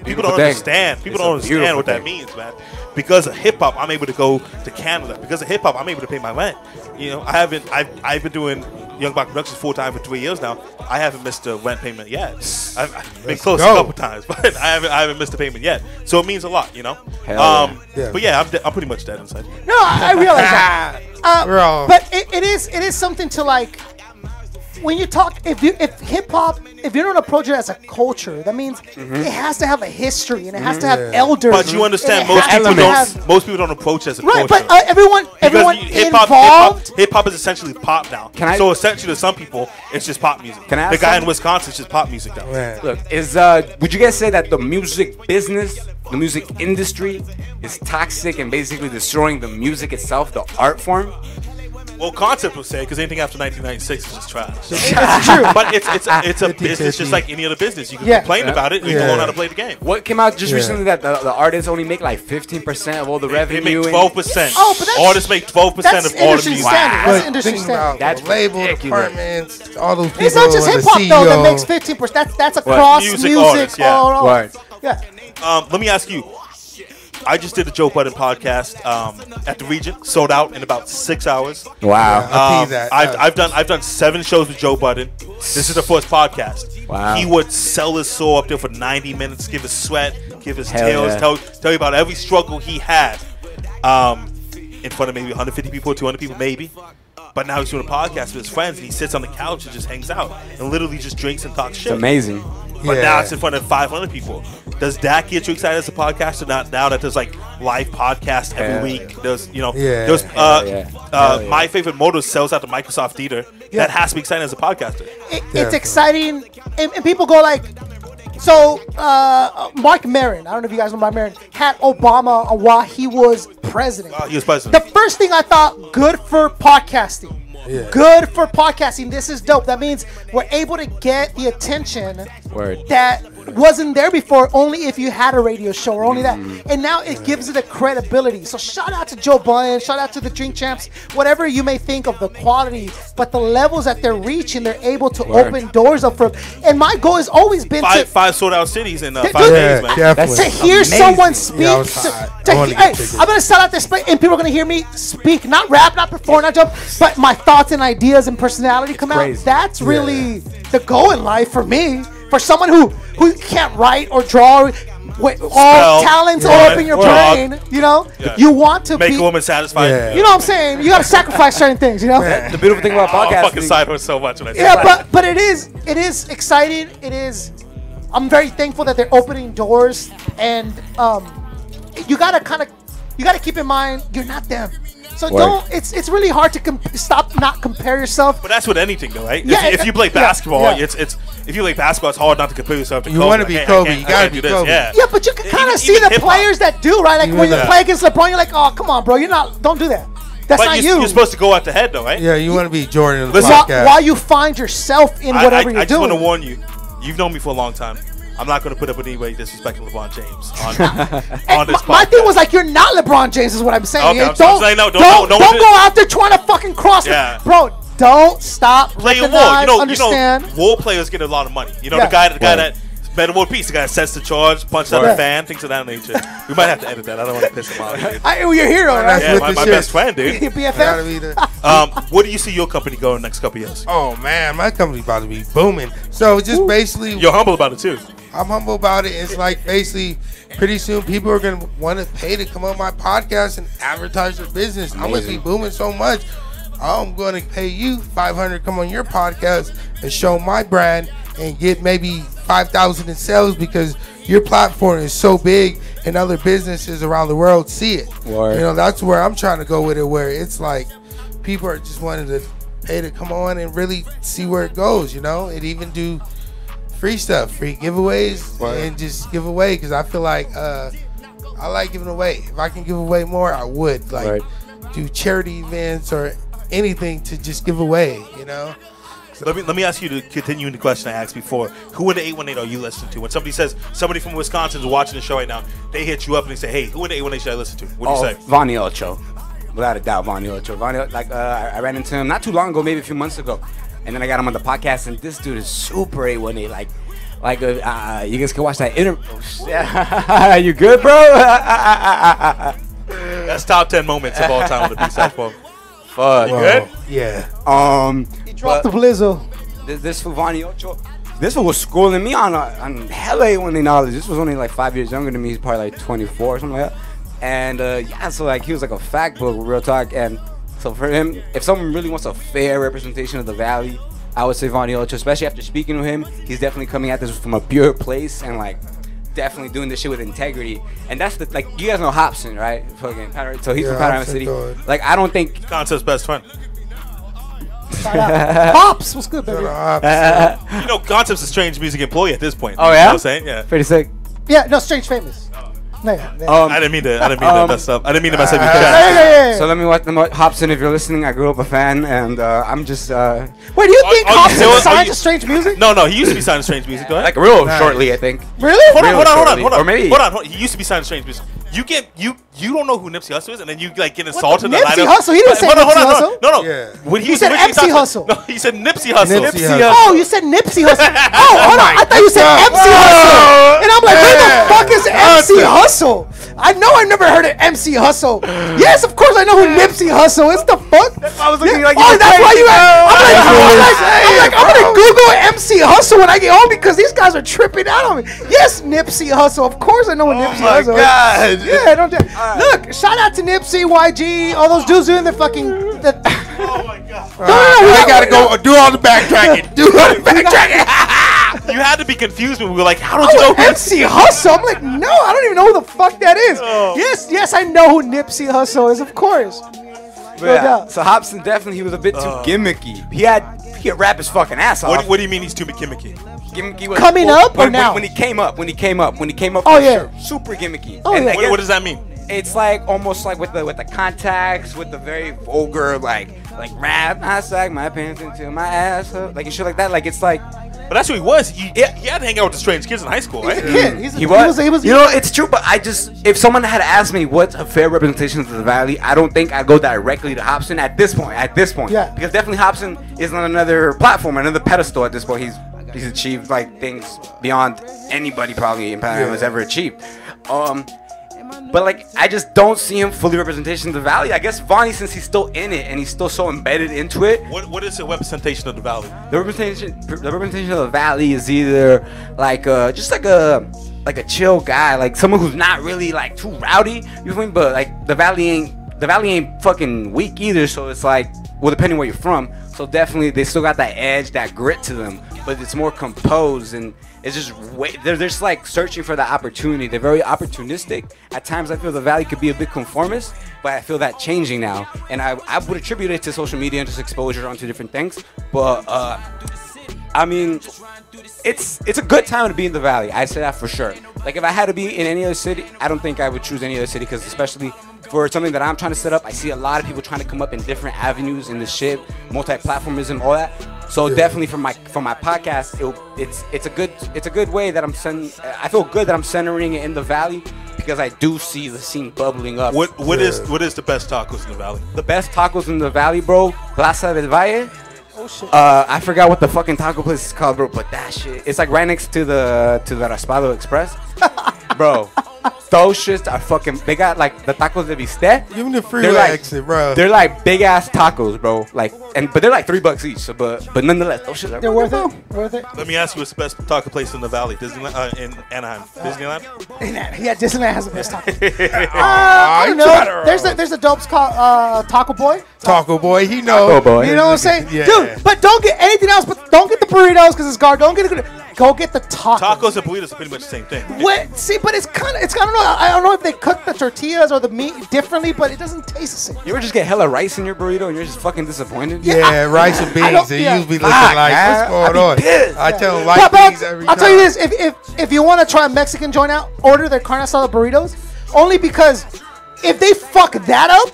People don't understand. People don't understand what that means, man. Because of hip hop, I'm able to go to Canada. Because of hip hop, I'm able to pay my rent. You know, I've been doing Young Baca Productions full time for 3 years now. I haven't missed a rent payment yet. I've been close a couple times, but I haven't missed a payment yet. So it means a lot, you know. But yeah, I'm pretty much dead inside. No, I realize that. We're all- But it is something to like. When you talk, if hip hop, if you don't approach it as a culture, that means it has to have a history and it has to have elders. But you understand, most people don't approach it as a right, culture. but everyone involved. Hip hop is essentially pop now. So essentially, to some people, it's just pop music. Can I ask the guy in something? Wisconsin is just pop music now. Man. Look, would you guys say that the music business, the music industry, is toxic and basically destroying the music itself, the art form? Well, Koncept will say because anything after 1996 is just trash. It's true. But it's a business just like any other business. You can complain about it and you can learn how to play the game. What came out just recently that the artists only make like 15% of all the They revenue? make 12%. Oh, but that's- artists make 12% of all the industry music. standard. But That's industry think standard. about That's the label ridiculous. departments, all those people. It's not just and hip the hop though that CEO. makes 15%. That's across Music music. artists, yeah. all. Right. Yeah. Let me ask you. I just did a Joe Budden podcast at the Regent, sold out in about 6 hours. Wow. I see that. I've done 7 shows with Joe Budden. This is the first podcast. Wow. He would sell his soul up there for 90 minutes, give his sweat, give his Hell tales, yeah. tell you about every struggle he had in front of maybe 150 people, 200 people, maybe. But now he's doing a podcast with his friends, and he sits on the couch and just hangs out and literally just drinks and talks shit. It's amazing. But Yeah. now it's in front of 500 people. Does that get you excited as a podcaster? Not now that there's like live podcast every Hell week. There's Yeah. there's Hell yeah. My Favorite Motor sells out the Microsoft Theater. Yeah. That has to be exciting as a podcaster. It's exciting, and people go like, so Mark Maron, I don't know if you guys know Mark Maron, had Obama while he was president. He was president. The first thing I thought, good for podcasting. Yeah. Good for podcasting. This is dope. That means we're able to get the attention Word. that wasn't there before, only if you had a radio show or only that. And now it gives it a credibility. So shout out to Joe Budden, shout out to the Drink Champs, whatever you may think of the quality, but the levels that they're reaching, they're able to open doors up for them. And my goal has always been Five sold out cities in 5 Dude, days, man. definitely. to hear amazing. someone speak. Yeah, I was hot. I wanna get Hey, tickets. I'm gonna sell out this place, and people are gonna hear me speak, not rap, not perform, not jump, but my thoughts and ideas and personality come crazy. out. That's really the goal in life for me. For someone who can't write or draw, all talents all up in your brain, you know, you want to Make be. a woman satisfied. Yeah. You know what I'm saying? You gotta sacrifice certain things, you know. The beautiful thing about Oh, I fucking podcasting. side her so much when I say Yeah, that. but it is exciting. It is. I'm very thankful that they're opening doors, and you gotta keep in mind you're not them. So don't. It's really hard to stop not compare yourself. But that's with anything, though, right? Yeah, if you play basketball, yeah. it's if you play basketball, it's hard not to compare yourself to You Kobe. wanna Like, be hey, I Kobe. can't- You I gotta can't be do this. Kobe. Yeah. Yeah, but you can kind Even- of see even the hip-hop. players that do, right? Like when you Yeah. play against LeBron, you're like, oh, come on, bro, don't do that. That's But not you're you. supposed to go out the head, though, right? Yeah, you want to be Jordan of the Listen, podcast. While you find yourself in whatever I you're just doing. want to warn you. You've known me for a long time. I'm not going to put up with anybody disrespecting LeBron James on this podcast. My thing was like, you're not LeBron James, is what I'm saying. Okay, Hey, I'm saying, no, don't go out there trying to fucking cross Yeah. it. Bro, don't stop. play a Recognize, role. understand. Role players get a lot of money. You know, Yeah. the guy that better more peace. The guy that sets the charge, punches out Right. a fan, things of that nature. We might have to edit that. I don't want to piss him off. Dude. You're your hero, right? That's Yeah, with my the best shit. friend, dude. Your I gotta BFF. be the. Where do you see your company going next couple years? Oh man, my company's about to be booming. So just basically, You're humble about it too. I'm humble about it. It's like basically pretty soon people are going to want to pay to come on my podcast and advertise their business. I'm going to be booming so much. I'm going to pay you $500 come on your podcast and show my brand and get maybe 5,000 in sales because your platform is so big and other businesses around the world see it. Word. You know, that's where I'm trying to go with it, where it's like people are just wanting to pay to come on and really see where it goes, you know, and even do free stuff, free giveaways, and just give away, because I feel like I like giving away. If I can give away more, I would like do charity events or anything to just give away, you know. Let me ask you to continue the question I asked before. Who in the 818 are you listening to? When somebody says somebody from Wisconsin is watching the show right now, they hit you up and they say, "Hey, who in the 818 should I listen to?" What do you say? Vonnie Ocho, without a doubt, Vonnie Ocho. I ran into him not too long ago, maybe a few months ago, and then I got him on the podcast, and this dude is super 818. You guys can watch that interview. You good, bro? That's top 10 moments of all time on the B-side form. Fuck, you good? Yeah. He dropped the blizzo. This for Vonnie Ocho. This one was schooling me on hella 818 knowledge. This was only like 5 years younger than me. He's probably like 24 or something like that. And so like he was like a fact book, real talk. And so for him, if someone really wants a fair representation of the Valley, I would say Vonnie Ocho, especially after speaking to him. He's definitely coming at this from a pure place and like definitely doing this shit with integrity. And that's the, like, you guys know Hobson, right? Fucking, so he's from Panorama City. Like, I don't think Concept's best friend. Pops, what's good, baby? You know, Concept's a strange music employee at this point. Oh, yeah? You know what I'm saying? Yeah. Pretty sick. Yeah, no, Strange Famous. Yeah. I didn't mean to mess up. I didn't mean to mess up your chat. So let me watch Hobson, if you're listening. I grew up a fan, and I'm just. Wait, do you think Hobson is signed to Strange Music? No, he used to be signed to Strange Music. Go ahead. Like real shortly, I think. Really? Hold on. Or maybe. Hold on. He used to be signed to Strange Music. You don't know who Nipsey Hussle is, and then you like get insulted in the Nipsey lineup. Hussle? He didn't say Nipsey Hussle. No. Yeah. When You said MC Hussle. No, he said Nipsey Hussle. Nipsey Hussle. Oh, you said Nipsey Hussle. Oh, hold on. I thought you said MC Hussle. And I'm like, who the fuck is MC Hussle? I know I never heard of MC Hussle. Yes, of course I know who Nipsey Hussle is. The fuck? I was looking like. Oh, that's why you. I'm gonna Google MC Hussle when I get home because these guys are tripping out on me. Yes, Nipsey Hussle. Of course I know what Nipsey Hussle is. God. Yeah, don't. Look, shout out to Nipsey, YG, all those dudes doing the fucking. Oh my God. I gotta go do all the backtracking. You had to be confused when we were like, how don't you know who MC Hussle? I'm like, no, I don't even know who the fuck that is. Oh. Yes, I know who Nipsey Hussle is, of course. Yeah. So Hobson definitely, he was a bit too gimmicky. He had rap his fucking ass off. What do you mean he's too gimmicky? Gimmicky was Coming up or now? When he came up. Oh, yeah. Sure, super gimmicky. Oh, And yeah. I guess What does that mean? it's like almost like with the contacts, with the very vulgar like rap. I sag my pants into my ass, like and shit like that. Like it's like. But that's who he was. He had to hang out with the strange kids in high school, right? He's a kid. He was. You know, it's true, but if someone had asked me what's a fair representation of the Valley, I don't think I'd go directly to Hobson at this point. Yeah. Because definitely Hobson is on another platform, another pedestal at this point. He's achieved like things beyond anybody probably in Panorama has ever achieved. But like I just don't see him fully representation of the Valley. I guess Vonnie, since he's still in it and he's still so embedded into it. What is the representation of the Valley? The representation of the Valley is either like just like a chill guy, like someone who's not really like too rowdy. You feel me? But like the Valley ain't fucking weak either. So it's like, well, depending where you're from. So definitely they still got that edge, that grit to them, but it's more composed and it's just they're just like searching for the opportunity. They're very opportunistic. At times I feel the Valley could be a bit conformist, but I feel that changing now. And I would attribute it to social media and just exposure onto different things. But I mean, it's a good time to be in the Valley. I'd say that for sure. Like if I had to be in any other city, I don't think I would choose any other city because especially for something that I'm trying to set up, I see a lot of people trying to come up in different avenues in this shit, multi-platformism, all that. So definitely for my podcast, it's a good way that I feel good that I'm centering it in the Valley because I do see the scene bubbling up. What is the best tacos in the Valley? The best tacos in the Valley, bro? Plaza del Valle. Oh shit. I forgot what the fucking taco place is called, bro. But that shit, it's like right next to the Raspado Express, bro. Those shits are fucking. They got like the tacos de bistec. Give me the freeway exit, bro. They're like big ass tacos, bro. Like, but they're like $3 each. So, but nonetheless, those shits are. They're worth it. Worth it. Let me ask you, what's the best taco place in the Valley? Disneyland in Anaheim. Disneyland. Yeah, Disneyland has the best taco. I don't know. There's a dope called Taco Boy. Taco Boy, he know. Taco Boy. You know what I'm saying, Yeah. dude? But don't get anything else. But don't get the burritos because it's garbage. Don't get it. Go get the tacos. Tacos and burritos are pretty much the same thing. What? See, but it's kind of. I don't know if they cook the tortillas or the meat differently, but it doesn't taste the same. You ever just get hella rice in your burrito and you're just fucking disappointed? Yeah, rice and beans. They usually looking like, what's going on? I tell them white beans every time. I'll tell you this: if you want to try a Mexican joint out, order their carne asada burritos. Only because if they fuck that up,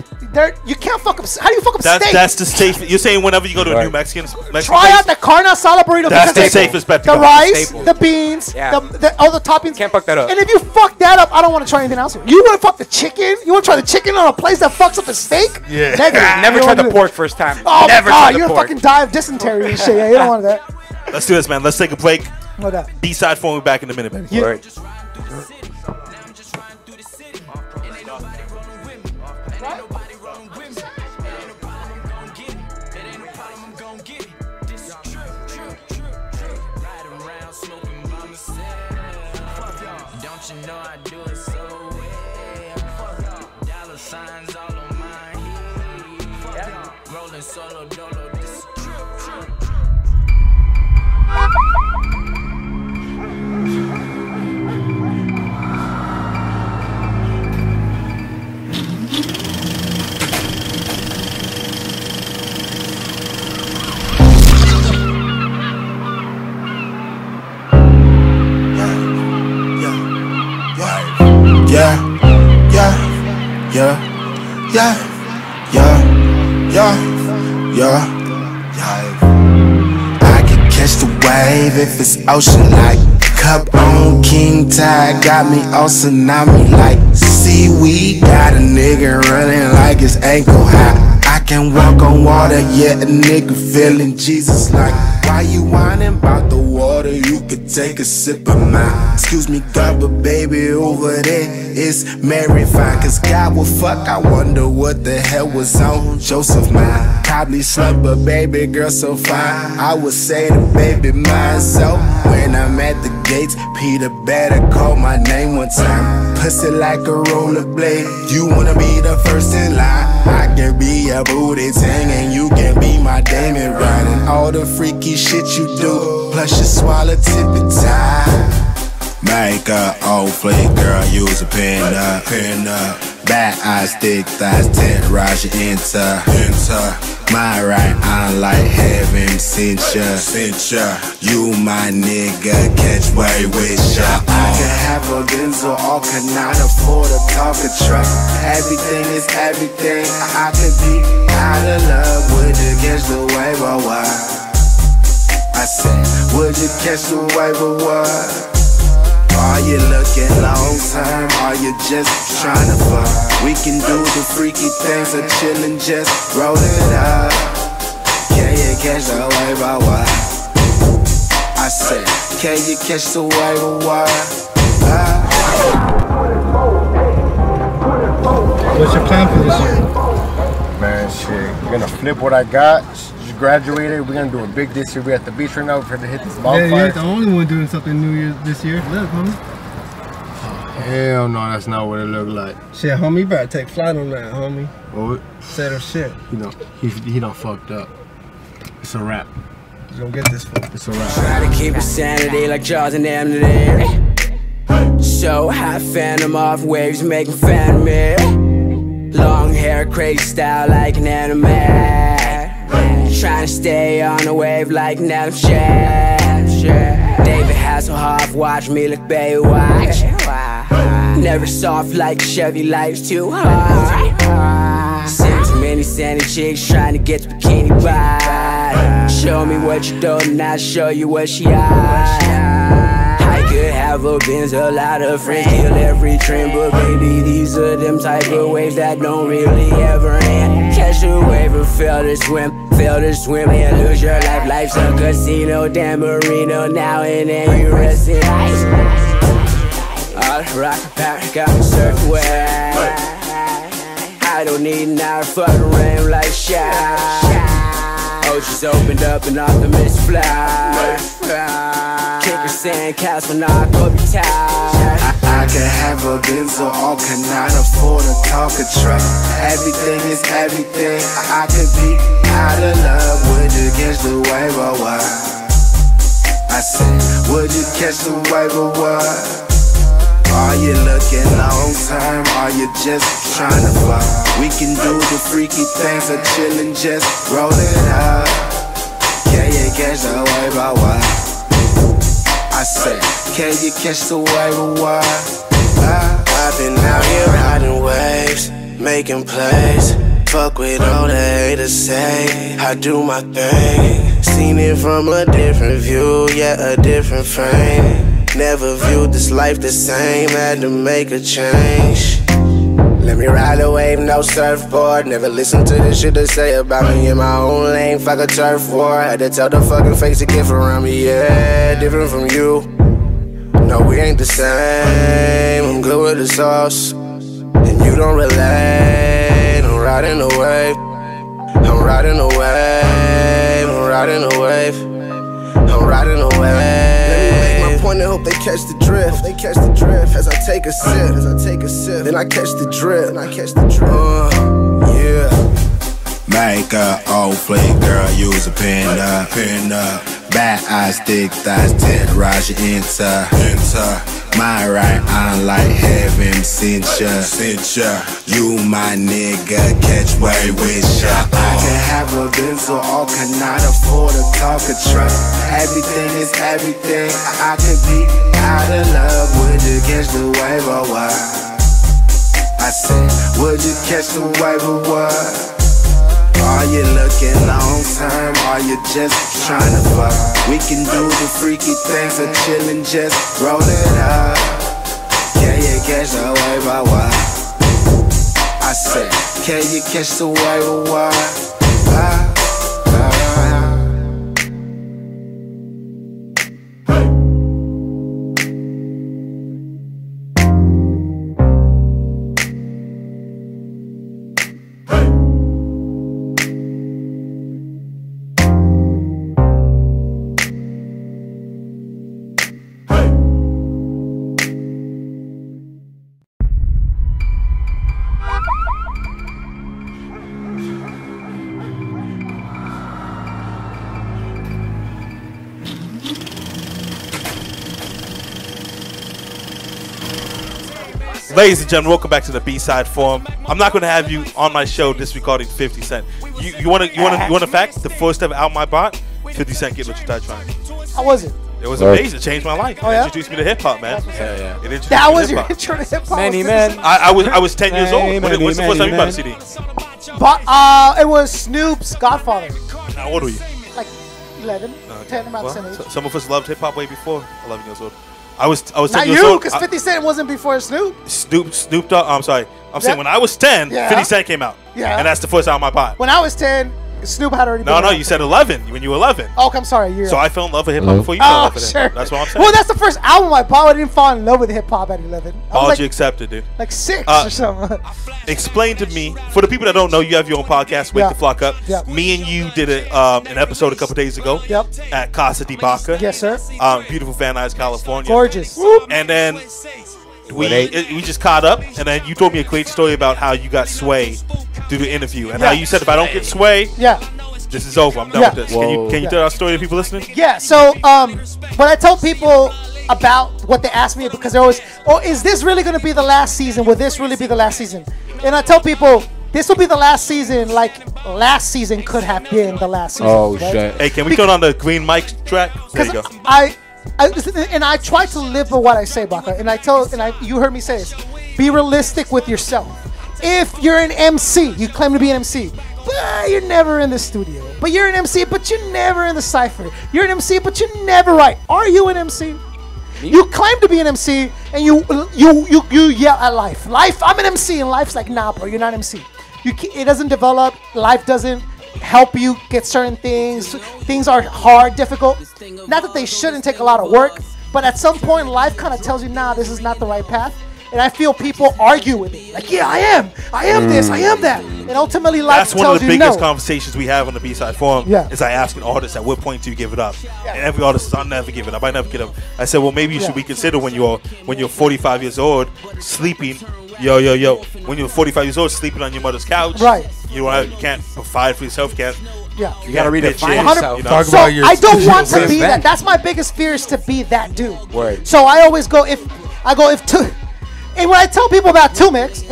you can't fuck up. How do you fuck up steak? That's the safe. You're saying whenever you go to a new Mexican Try place, out the carne asada burrito. That's because the safest bet to The go. rice, Staple. the beans, Yeah. all the toppings. Can't fuck that up. And if you fuck that up, I don't want to try anything else. You want to fuck the chicken? You want to try the chicken on a place that fucks up a steak? Yeah. Negative. Never You tried don't the do it. pork first time. Oh Never my God, tried the you're pork. fucking die of dysentery and shit. Yeah, you don't want that. let's do this, man. Let's take a break. No doubt. B-side phone. We're back in a minute, baby. Yeah. Word. I can catch the wave if it's ocean like cup on king tide, got me all tsunami like seaweed. Got a nigga running like his ankle high. I can walk on water, yet a nigga feeling Jesus like. Why you whining about the water? You could take a sip of mine. Excuse me, God, but baby, over there it's Mary fine. Cause God will fuck, I wonder what the hell was on Joseph mind. Probably slut, but baby girl so fine. I would say the baby mine. So when I'm at the gates, Peter better call my name one time. Pussy like a rollerblade. You wanna be the first in line. I can be a booty tang and you can be my Damon riding all the freaky shit you do. Plus you swallow tippy tie. Make a old flick, girl, use a pin up. Bad eyes, thick thighs, terrorize you enter. My right eye like heaven sent ya. You my nigga, catch way with ya. I can have a Benzo, or cannot afford a talker truck. Everything is everything. I could be out of love. Would you catch the wave or what? I said, would you catch the wave or what? Are you looking long term? Are you just trying to fuck? We can do the freaky things of chillin', just roll it up. Can you catch the wave or what? I said, can you catch the wave or what? What's your plan for this year? Man, shit, we're gonna flip what I got. Just graduated. We're gonna do it big this year. We're at the beach right now. We're gonna hit this bonfire. Yeah, you're the only one doing something New Year's this year. Look, homie. Hell no, that's not what it looked like. Shit, homie, you better take flight on that, homie. What? Said her shit. He done fucked up. It's a wrap. You gonna get this for It's a wrap. Try to keep your sanity like Jaws and them today. So high, phantom off waves, making fan of me. Long hair, crazy style like an anime. Trying to stay on the wave like Nelly David Hasselhoff, watch me look Baywatch. Never soft like Chevy, life's too hard. Seen too many sandy chicks trying to get the bikini by. Show me what you do and I'll show you what she got. I could have a Benz, a lot of friends, kill every trend, but baby, these are them type of waves that don't really ever end. Catch a wave and fail to swim, and lose your life. Life's a casino, Dan Marino, now and then you rest in ice. Dollar rock power, got me surfing wet. I don't need an hour, fucking rain like shot. Oceans opened up and optimists fly. Kicker sand cast when I go be tired. I can have a Benzo, all cannot afford a talker truck. Everything is everything. I could be out of love. Would you catch the wave or what? I said, would you catch the wave or what? Are you looking long term? Are you just trying to fuck? We can do the freaky things or chillin', just roll it up. Can you catch the wave or what? I said, can you catch the wave or what? I've been out here riding waves, making plays. Fuck with all the haters say, I do my thing. Seen it from a different view, yeah, a different frame. Never viewed this life the same, had to make a change. Let me ride a wave, no surfboard. Never listen to the shit they say about me in my own lane. Fuck a turf war, had to tell the fucking face to get around me. Yeah, different from you. No, we ain't the same. I'm good with the sauce, and you don't relate. I'm riding the wave. I'm riding the wave. I'm riding the wave. I'm riding the wave. Point and hope they catch the drift. They catch the drift as I take a sip. Then I catch the drip. Yeah. Make a old flick, girl, use a pin up. Bad eyes, thick thighs, terrorize you enter. My right arm like heaven sent ya. You my nigga, catch way with ya. I can have a Benzo, all cannot afford a talker truck. Everything is everything. I could be out of love. Would you catch the wave or what? I said, would you catch the wave or what? Are you looking long term? Are you just trying to fuck? We can do the freaky things or chillin', just roll it up. Can you catch the wave or what? I said, can you catch the wave or what? Ladies and gentlemen, welcome back to the B-Side Forum. I'm not going to have you on my show disregarding 50 Cent. You want a fact? The first ever out my bot, 50 Cent Get What You Touch Trying. How was it? It was amazing. It changed my life. Oh, yeah? It introduced me to hip hop, man. Yeah. It introduced That me to was your hip-hop. intro to hip hop. Many men. I was 10 years old. When's the first time you bought a CD? It was Snoop's Godfather. How old were you? Like 11, 10, about the same age. Some of us loved hip hop way before 11 years old. I was 10 Not years you, old. because 50 Cent wasn't before Snoop. Snoop Dogg. I'm sorry. I'm saying when I was 10, Yeah. 50 Cent came out. Yeah. And that's the first album I bought. When I was 10, Snoop had already been No, out. you said 11 when you were 11. Oh, I'm sorry. You're So I fell in love with hip hop before you fell in Oh, love with sure. hip hop. That's what I'm saying. Well, that's the first album I bought. I didn't fall in love with hip hop at 11. I was Apology like, accepted, dude. like 6 or something. Explain to me, for the people that don't know, you have your own podcast, Wake Yeah. the Flock Up. Yeah. Me and you did an episode a couple days ago Yep. at Casa de Baca. Yes, sir. Beautiful Van Nuys, California. Gorgeous. And then we just caught up, and then you told me a great story about how you got Sway through the interview, and how you said if I don't get Sway, Yeah. this is over. I'm done Yeah. with this. Can you tell our story to people listening? Yeah, so when I tell people about what they ask me, because they're always, oh, is this really going to be the last season? Will this really be the last season? And I tell people, this will be the last season, like last season could have been the last season. Oh, right? shit. Hey, can we turn on the green mic track? There you go. I try to live by what I say, Baca. You heard me say this. Be realistic with yourself. If you're an MC, you claim to be an MC, but you're never in the studio. But you're an MC, but you're never in the cypher. You're an MC, but you never write. Are you an MC? You claim to be an MC, and you yell at life. Life, I'm an MC, and life's like, nah, bro, you're not an MC. It doesn't develop. Life doesn't help you get certain things. Things are hard, difficult. Not that they shouldn't take a lot of work, But at some point, life kind of tells you, nah, this is not the right path. And I feel people argue with me. Like, yeah, I am this, I am that. And ultimately, life That's tells one of the you biggest no. conversations we have on the B-side forum. Yeah. Is I ask an artist, at what point do you give it up? And every artist says, I'll never give it up. I never give it up. I said, well, maybe you should reconsider when you're 45 years old, sleeping. Yo. When you're 45 years old, sleeping on your mother's couch. Right. You can't provide for yourself. You gotta redefine yourself. Talk So about your I don't want to be Reinvent. that. That's my biggest fear, is to be that dude. Word. So I always go if and when I tell people about 2Mix,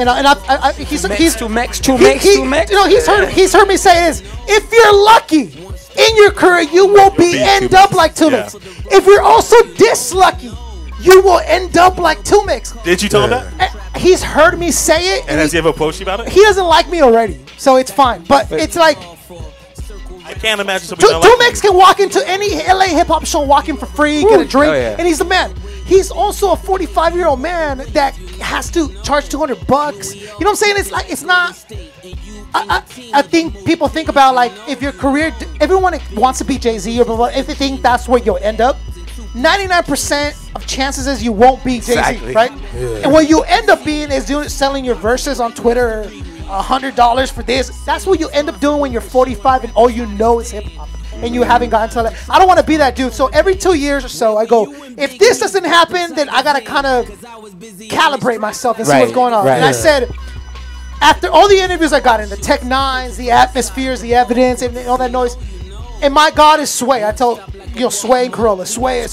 he's Two mix. You know, he's heard me say this. If you're lucky in your career, you will end up like 2Mix. If you're also lucky, you will end up like 2Mix. Did you tell him that? He's heard me say it. And has he ever approached you about it? He doesn't like me already, so it's fine. But it's like I can't imagine somebody not 2Mix can walk into any LA hip hop show, walk in for free, get a drink, and he's the man. He's also a 45-year-old man that has to charge $200. You know what I'm saying? It's like, it's not. I think people think about, like, if your career, everyone wants to be Jay-Z or blah, blah, if they think that's where you'll end up, 99% of chances is you won't be Jay-Z, Exactly. right? Yeah. And what you end up being is selling your verses on Twitter, $100 for this. That's what you end up doing when you're 45 and all you know is hip hop. And you haven't gotten to that. I don't want to be that dude. So every 2 years or so, I go, if this doesn't happen, then I got to kind of calibrate myself and see what's going on. And I said, after all the interviews I got in, the Tech Nines, the Atmospheres, the Evidence, and all that noise, and my God is Sway. I told, Sway and Corolla. Sway.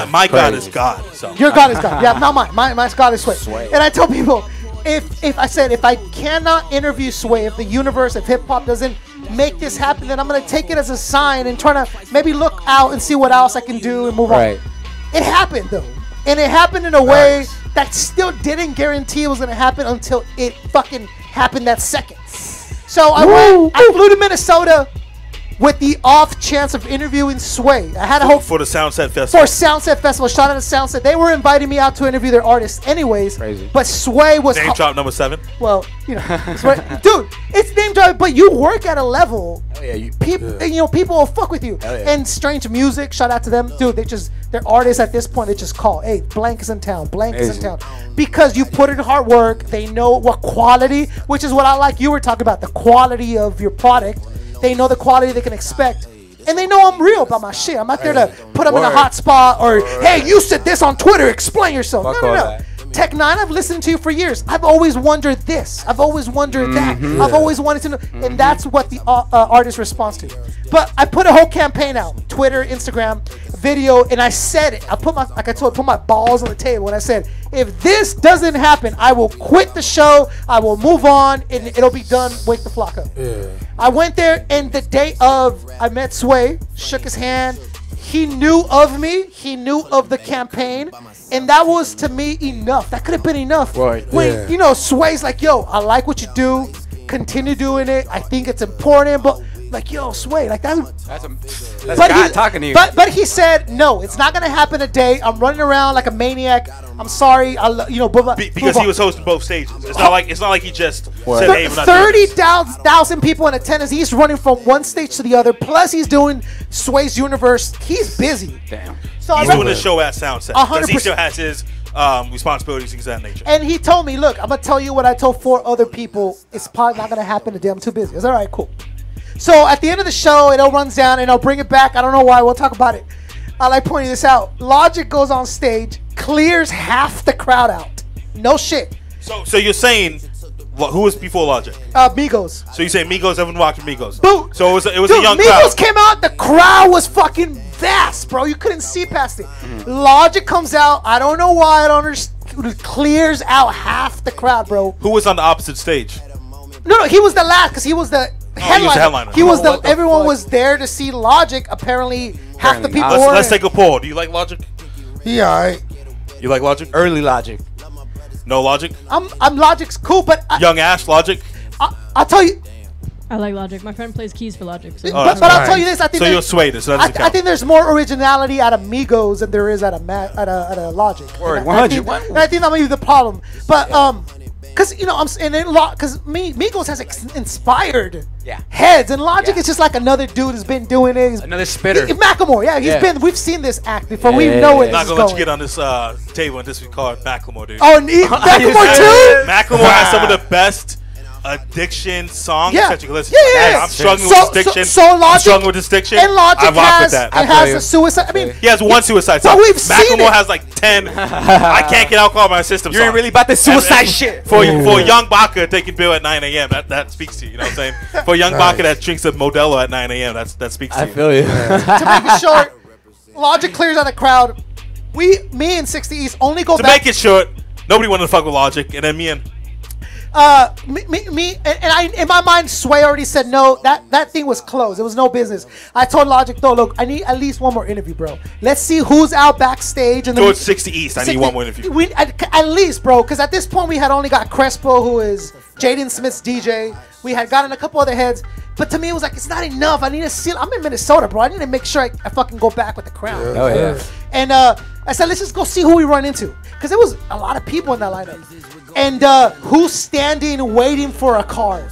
My God is God. So. Your God is God. Yeah, not mine. My God is Sway. And I tell people, if I cannot interview Sway, if the universe, if hip-hop doesn't make this happen, then I'm going to take it as a sign and try to maybe look out and see what else I can do and move on. It happened, though. And it happened in a way that still didn't guarantee it was going to happen until it fucking happened that second. So I flew to Minnesota with the off chance of interviewing Sway. I had a hope for the Soundset Festival. For Soundset Festival. Shout out to Soundset. They were inviting me out to interview their artists anyways. Crazy. But Sway was... Name drop number 7. Well, Sway, dude, it's name drop, but you work at a level... people will fuck with you. And Strange Music, shout out to them. Dude, they're artists at this point. They just call, hey, blank is in town. Blank is in town. Because you put in hard work. They know what quality, which is what I like you were talking about, the quality of your product. They know the quality they can expect. And they know I'm real about my shit. I'm not there to put them in a hot spot or, hey, you said this on Twitter. Explain yourself. No. Tech Nine, I've listened to you for years. I've always wondered this. I've always wondered that. I've always wanted to know. And that's what the artist responds to. But I put a whole campaign out. Twitter, Instagram, video. And I said it. I put my balls on the table. And I said, if this doesn't happen, I will quit the show. I will move on. And it'll be done. Wake the flock up. Yeah. I went there. And the day of, I met Sway. Shook his hand. He knew of me. He knew of the campaign. And that was, to me, enough. That could have been enough. Right. When, Sway's like, yo, I like what you do. Continue doing it. I think it's important. But, like, yo, Sway, like that. That's God talking to you. But he said, no, it's not going to happen today. I'm running around like a maniac. I'm sorry. Because he was hosting both stages. It's not like he just said, hey, we're not doing this. 30,000 people in attendance. He's running from one stage to the other. Plus, he's doing Sway's Universe. He's busy. Damn. So he's doing the show at Soundset. Because he still has his responsibilities, things of that nature. And he told me, look, I'm going to tell you what I told 4 other people. It's probably not going to happen today. I'm too busy. I said, all right, cool. So at the end of the show, it all runs down and I'll bring it back. I don't know why. We'll talk about it. I like pointing this out. Logic goes on stage, clears half the crowd out. No shit. So you're saying, who was before Logic? Migos. So you say Migos, everyone watching Migos. Boom. So it was Dude, a young Migos crowd. Migos came out, the crowd was fucking vast, bro. You couldn't see past it. Logic comes out. I don't know why. I don't understand. Clears out half the crowd, bro. Who was on the opposite stage? No, he was the last because he was the headliner. He was the everyone was there to see Logic. Apparently, half the people were. Let's take a poll. Do you like Logic? Yeah, alright. You like Logic? Early Logic. No Logic? I'm Logic's cool, but Young Ash, Logic? I'll tell you. I like Logic. My friend plays keys for Logic. So but I'll tell you this. I think so you're swayed. So I think there's more originality out of Migos than there is out of Logic. Word, and I think that may be the problem. But Because because Migos has inspired Yeah. heads, and Logic Yeah. is just like another dude who's been doing it. Another spitter. Macklemore, yeah, Yeah. we've seen this act before. Yeah, We yeah, know yeah. it. Not This gonna is let you going. get on this table and disregard Macklemore, dude. Oh, and Macklemore too. Macklemore has some of the best addiction songs Yeah. that you can listen Yeah. to. I'm struggling with addiction. So Logic, I'm struggling with addiction. and Logic I rock with has that. it has a suicide. I mean, He has one suicide But song. we've seen Macklemore it. has like 10. I can't get alcohol in my system. You ain't songs. really about the suicide And shit. For young Baca taking Bill at 9 a.m. That speaks to you. You know what I'm saying? For young Baca that drinks a Modelo at 9 a.m. That speaks to I you. feel you. to make it short, Logic clears out the crowd. Me and 60 East only go To back. make it short, nobody wanted to fuck with Logic, and then me and I in my mind, Sway already said no. That thing was closed. It was no business. I told Logic though, look, I need at least one more interview, bro. Let's see who's out backstage. And towards 60 East, I need one more interview. At least, bro, because at this point we had only got Crespo, who is Jaden Smith's DJ. We had gotten a couple other heads, but to me it was like it's not enough. I need to see. I'm in Minnesota, bro. I need to make sure I fucking go back with the crowd. Oh yeah. And I said, let's just go see who we run into, because there was a lot of people in that lineup. And who's standing waiting for a car?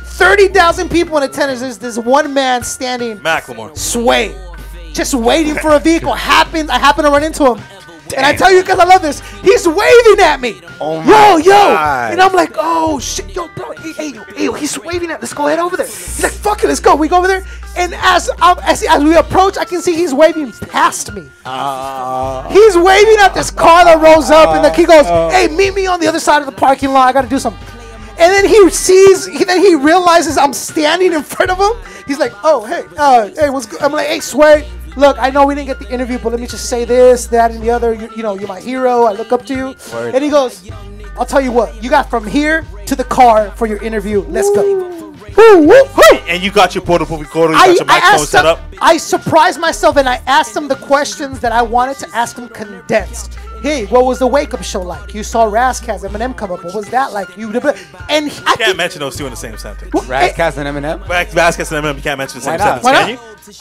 30,000 people in attendance. There's this one man standing. Macklemore. Sway. Just waiting for a vehicle. I happen to run into him. And I tell you, because I love this, he's waving at me. Oh my God. And I'm like, oh shit, yo, bro, hey, he's waving at. Let's go head over there. He's like, fuck it, let's go. We go over there, and as we approach, I can see he's waving past me. He's waving at this car that rolls up, and he goes, hey, meet me on the other side of the parking lot. I gotta do something. And then he realizes I'm standing in front of him. He's like, oh, hey, what's good? I'm like, hey, Sway. Look, I know we didn't get the interview, but let me just say this, that, and the other. You're my hero. I look up to you. Word. And he goes, I'll tell you what. You got from here to the car for your interview. Let's go. And you got your portable recorder. You got your microphone set up. I surprised myself, and I asked him the questions that I wanted to ask him condensed. Hey, what was the Wake Up Show like? You saw Razzcast, Eminem come up. What was that like? And I can't mention those two in the same sentence. Razzcast and Eminem? Razzcast and Eminem, you can't mention the same sentence. Why Can not? you?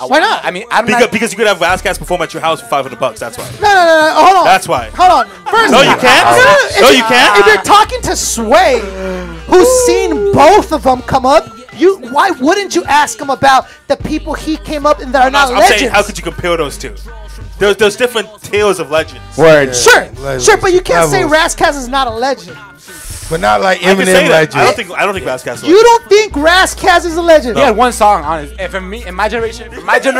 Why not? I mean, because you could have Razzcast perform at your house for $500. That's why. No. Hold on. That's why. Hold on. First, No, you can't. No, you can't. If you're talking to Sway, who's seen both of them come up, why wouldn't you ask him about the people he came up and that are not I'm legends? saying, how could you compare those two? There's different tales of legends. Word. Yeah, sure, but you can't say Razzcast is not a legend. But not like I can say Eminem that. legend. I don't think Razzcast is a You legend. don't think Razzcast is a legend? He had one song on it. And for me, in my generation, we gotta get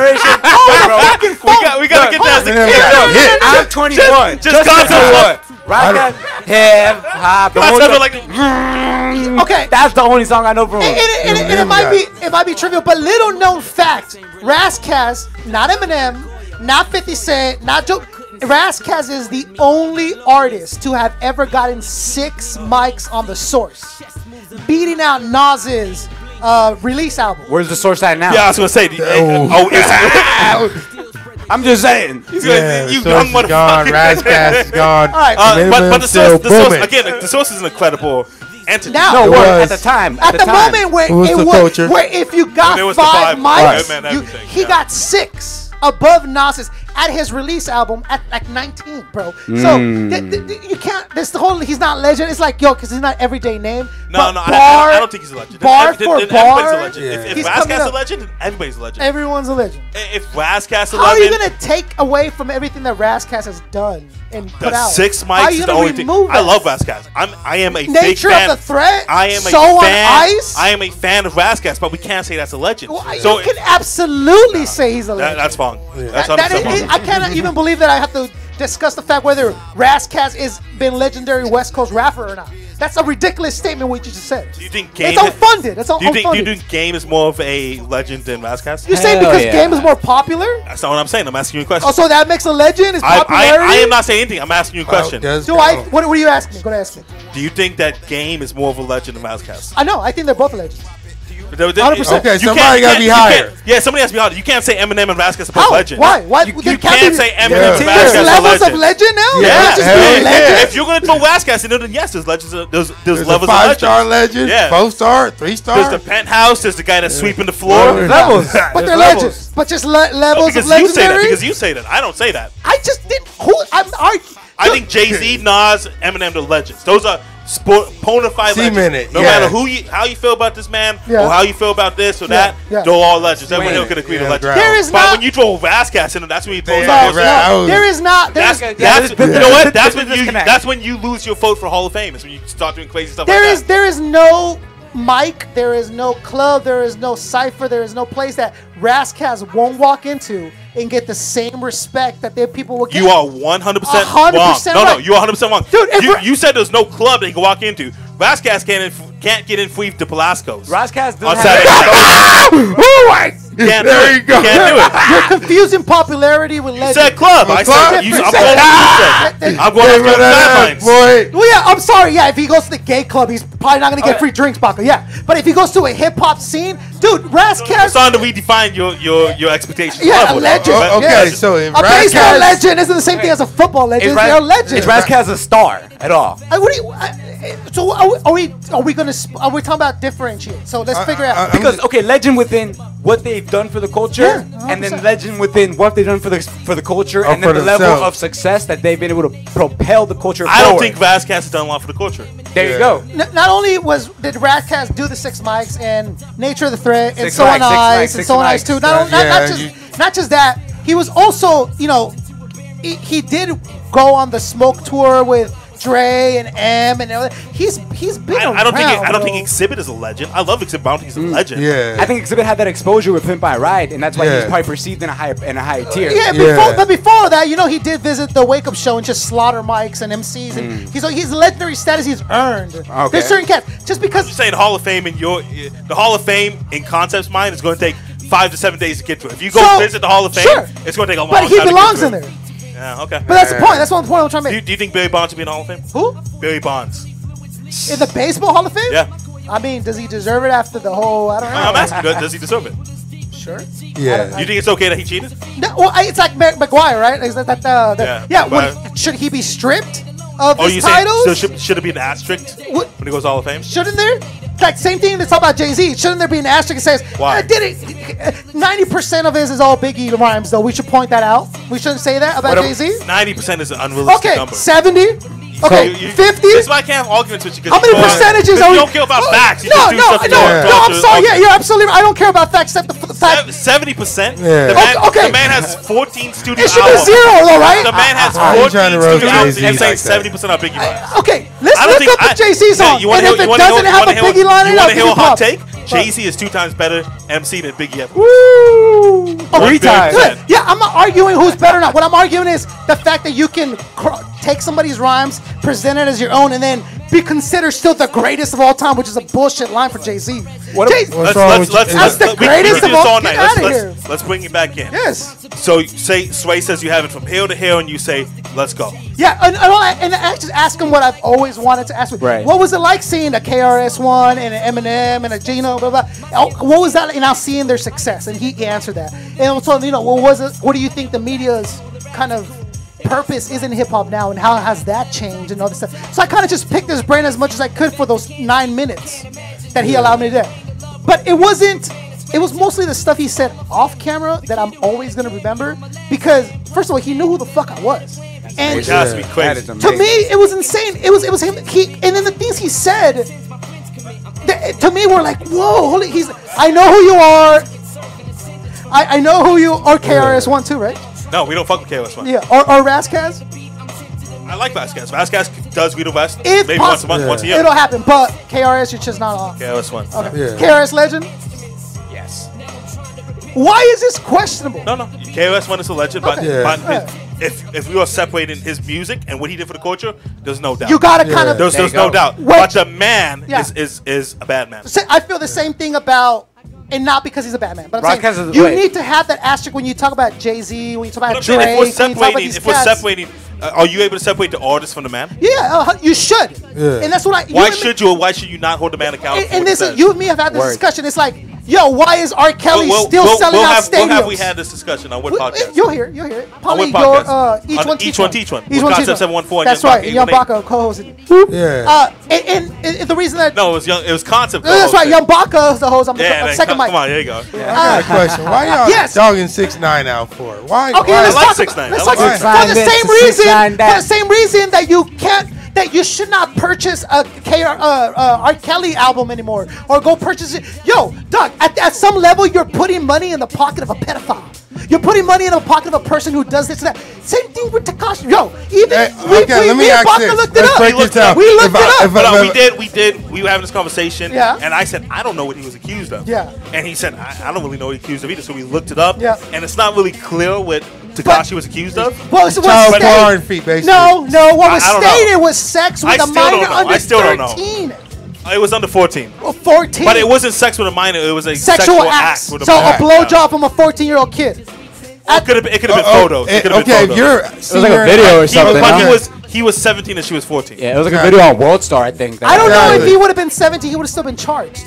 that. I'm 21. Just concept what? Razzcast, hip hop. Okay. That's the only song I know from him. And it might be trivial, but little known fact: Razzcast, not Eminem, not 50 Cent, not Joe. Razzcast is the only artist to have ever gotten 6 mics on the Source, beating out Nas's release album. Where's the Source at now? Yeah, I was gonna say. I'm just saying. You Source young is motherfucker. gone. Razzcast is gone. All right, but the still source booming. again. The Source is an incredible entity. now No, It word, was. at the time. at the time. moment where It was the culture. where if you got There was the 5 5 mics, right, man, everything, he yeah. got 6 above Nas's at his release album at like 19, bro. So you can't. This the whole. He's not legend. It's like because he's not everyday name. No, but I don't think he's a legend. Bar Then for everybody's bar, a legend. If he's coming Razzcast is a up. legend, then everybody's a legend. Everyone's a legend. If Razzcast is a How are you legend, gonna take away from everything that Razzcast has done and put the out? 6 How are mics you is the gonna only thing. remove I that? love Razzcast. I am a big Nature fan. of the Threat. I am a So on fan. Ice. I am a fan of Razzcast, but we can't say that's a legend. Well, So you can absolutely say he's a legend. that's fine. That's That 100% is, fine. I cannot even believe that I have to discuss the fact whether Razzcast is been legendary West Coast rapper or not. That's a ridiculous statement what you just said. Do you think Game? It's unfunded. It's Do you unfunded. think Game is more of a legend than Razzcast? You say Hell because yeah. Game is more popular? That's not what I'm saying. I'm asking you a question. Oh, so that makes a legend? Is popularity? I am not saying anything. I'm asking you a question. What are you asking me? Go ahead, ask me. Do you think that Game is more of a legend than Razzcast? I know. I think they're both legends. 100%. Okay, somebody gotta be higher. Yeah, somebody has to be higher. You can't say Eminem and Razzcast are both How? legends. Why? You There can't be- say Eminem and There's Razzcast are levels of legends. legend now? Yeah, Not just hell being yeah. legend? If you're gonna throw Razzcast in there, then yes, there's legends. There's There's a levels of legends. 5-star legend, Yeah. 4-star, 3-star. There's the penthouse. There's the guy that's sweeping the floor. Yeah. Levels. But they're levels. legends. But just levels of Because you say that. legendary? Because you say that. I don't say that. I just didn't. I I think Jay-Z, Nas, Eminem, the legends. Those are bona fide legend. No matter how you feel about this man or how you feel about this or that, they're all legends. Everyone can agree to legends. There is but not. when you throw Vasquez in, that's when you throw. There is not. You know what? That's when you lose your vote for Hall of Fame. It's when you start doing crazy stuff. There is no mic, there is no club, there is no cipher, there is no place that Razzcast won't walk into and get the same respect that people will get. You are 100% wrong. 100% No, right. you're 100% wrong. Dude, you said there's no club that you can walk into. Vasquez can't get in free to Pelasco's. Razzcast on doesn't Saturday. There you go. Can't do it. You're confusing popularity with legend. You said club. I said I'm going after the guidelines. Well, yeah, I'm sorry. Yeah, if he goes to the gay club, he's probably not going to get free drinks, Baca. Yeah, but if he goes to a hip hop scene, dude, Razzcast. It's on to redefine your expectations. Yeah, a legend. Okay, so if a baseball legend isn't the same thing as a football legend. They're legends. Is Razzcast a star at all? What do you? So are we talking about differentiate? So let's figure out because legend within what they've done for the culture, and then legend within what they've done for the culture, and then the level of success that they've been able to propel the culture forward. I don't think Vasquez has done a lot for the culture. There you go. Not only did Razzcast do the 6 mics and Nature of the Threat and So on Ice and So on Ice too. Not just that. He was also, he did go on the Smoke tour with Dre and M and everything. He's been around. I don't think Exhibit is a legend. I love Exhibit. I don't think he's a legend. Yeah. I think Exhibit had that exposure with Pimp My Ride, and that's why he's probably perceived in a higher tier. Yeah, but before that, he did visit the Wake Up Show and just slaughter mics and MCs, and he's legendary status he's earned. Okay. There's certain cats just because you're saying Hall of Fame the Hall of Fame in Concept's mind is going to take 5 to 7 days to get to it. If you go visit the Hall of Fame, it's going to take a long time. But he belongs in there. Yeah, okay. But that's the point. That's one point I'm trying to make. Do you think Barry Bonds should be in the Hall of Fame? Who? Barry Bonds. In the Baseball Hall of Fame? Yeah. I mean, does he deserve it after the whole? I don't know. I'm asking, does he deserve it? Sure. Yeah. You think it's okay that he cheated? No, well, it's like McGuire, right? Is that should he be stripped of his titles? So should it be an asterisk when he goes Hall of Fame? Shouldn't there? Like same thing. Let's talk about Jay-Z. Shouldn't there be an asterisk that says, "Why?" Did it? 90% of his is all Biggie rhymes, though. We should point that out. We shouldn't say that about Jay-Z. 90% is an unrealistic number. 70. Okay, 50. This is why I can't have arguments with you. How many percentages are we? You don't care about facts. You No, just do stuff I'm sorry. Yeah, you're absolutely right. I don't care about facts except the fact. 70%. The man has 14 studio It albums. should be zero, though, right? The man has 14 studio albums. And you're saying 70% are Biggie lines. Okay, let's look up the Jay-Z song. And if it doesn't have a Biggie line, you want to hear a hot take? Jay-Z is 2 times better MC than Biggie ever. Woo! 3 times. Yeah, I'm not arguing who's better or not. What I'm arguing is the fact that you can take somebody's rhymes, present it as your own, and then be considered still the greatest of all time, which is a bullshit line for Jay-Z. That's the greatest of all time. Get out of here. Let's bring it back in. Yes. So Sway says you have it from hill to hill, and you say, let's go. Yeah, and I just ask him what I've always wanted to ask him. Right. What was it like seeing a KRS One and an Eminem and a Gino, blah, blah, blah. What was that like now seeing their success? And he answered that. And I told him, what do you think the media's kind of purpose is in hip hop now, and how has that changed and all this stuff? So I kind of just picked his brain as much as I could for those 9 minutes that he allowed me to do. But it was mostly the stuff he said off camera that I'm always going to remember, because first of all, he knew who the fuck I was. And which has to be crazy. To me, it was insane. It was him. And then the things he said, to me, were like, whoa, holy. I know who you are. I know who you are. KRS-One too, right? No, we don't fuck with KRS-One. Yeah, or Razzcast. I like Vasquez. Vasquez does We the West If maybe once a month, once a year. It'll happen, but KRS, you're just not on. KRS-One. Okay. Yeah. KRS Legend? Yes. Why is this questionable? No. KRS-One is a legend, Okay. but if we are separating his music and what he did for the culture, there's no doubt. You gotta kind of. There's no doubt. But the man is a bad man. I feel the same thing about. And not because he's a bad man, but I'm saying you need to have that asterisk when you talk about Jay-Z, when you talk about Drake, if we're separating, are you able to separate the artist from the man? Yeah, you should. Yeah. And that's what I. Why should you, or why should you not hold the man accountable? And this, you and me have had this discussion. It's like, yo, why is R. Kelly still selling out stadiums? When have we had this discussion on what podcast? You'll hear it. Probably each one teach one. Koncept714. That's right. Young Baca co-hosted. Yeah. And the reason that it was Koncept. That's right. Young Baca is the host. I'm second mic. Come on, there you go. I got a question. Why y'all dogging 6ix9ine out for? Why? Okay, let's talk 6ix9ine. Let's talk for the same reason. For the same reason that you can't. that you should not purchase a R. Kelly album anymore or go purchase it. Yo, Doug, at some level, you're putting money in the pocket of a pedophile. You're putting money in the pocket of a person who does this and that. Same thing with Tekashi. Yo, even let me ask Baca this. looked it Let's up. break this down. We looked it up. We were having this conversation. Yeah. And I said, I don't know what he was accused of. Yeah. And he said, I don't really know what he was accused of either. So we looked it up. Yeah. And it's not really clear what Tekashi was accused of. Well, it's child pornography, basically. No, what was I don't know. stated was sex with a minor under 13. It was under 14. 14. But it wasn't sex with a minor. It was a sexual acts. with a So minor. a blowjob from a 14-year-old kid. It could have been photos. It could have been Okay, photos. if you're It was like a video or something. But he was 17 and she was 14. Yeah, it was like a video on World Star, I think. I don't know if he would have been 17. He would have still been charged.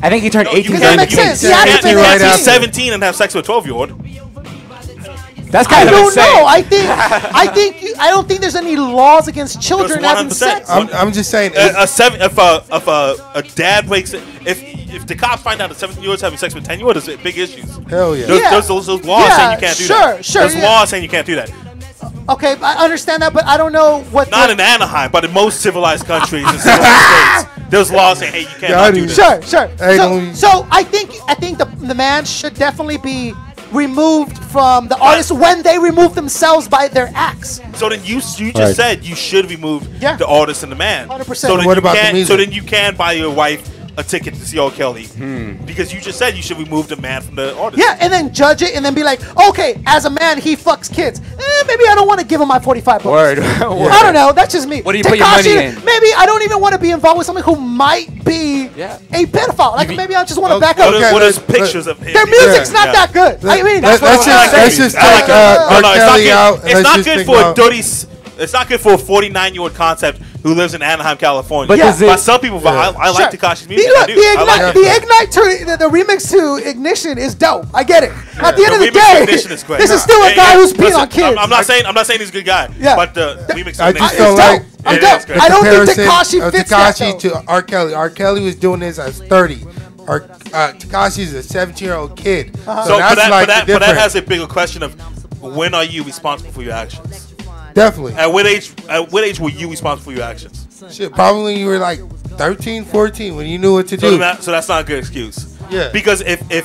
I think he turned 18. That makes sense. You He had to can't be be right 17 and have sex with a 12-year-old. That's I kind of don't insane. know. I don't think there's any laws against children having 100%. sex. I'm just saying. If a dad wakes up, if the cops find out that 17-year-olds having sex with 10-year-olds, there's big issues. Hell yeah. There's laws saying you can't do that. There's laws saying you can't do that. Okay, I understand that, but I don't know what. Not in Anaheim, but in most civilized countries and civilized states, there's laws saying, hey, you can't do this. Sure. Hey, So I think the man should definitely be removed from the artist when they remove themselves by their acts. So then you just said you should remove the artist and the man. 100%. So then What about the music? So then you can buy your wife a ticket to see R. Kelly because you just said you should remove the man from the artist. Yeah, and then judge it and then be like, okay, as a man, he fucks kids. Maybe I don't want to give him my 45 bucks. Word. I don't know. That's just me. What do you put your money in? Maybe I don't even want to be involved with someone who might be a pedophile. Like maybe I just want to back up. What is pictures of him? Their music's not that good. I mean, that's what let's just take R. Kelly out. It's not good for a dirty. It's not good for a 49-year-old Koncept who lives in Anaheim, California. But some people, I like Tekashi's music. Look, I do. the remix to Ignition is dope. I get it. At the end of the remix to day, Ignition is great. this is still a guy who's peeing on kids. I'm not saying he's a good guy. Yeah. But the remix to I Ignition just don't like I don't think Tekashi of fits that, Tekashi though. to R. Kelly. R. Kelly was doing this as 30. Tekashi's a 17-year-old kid. So that's like the but that difference. has a bigger question of when are you responsible for your actions? Definitely. At what age were you responsible for your actions? Shit, probably when you were like 13, 14, when you knew what to do. So that's not a good excuse. Yeah. Because if a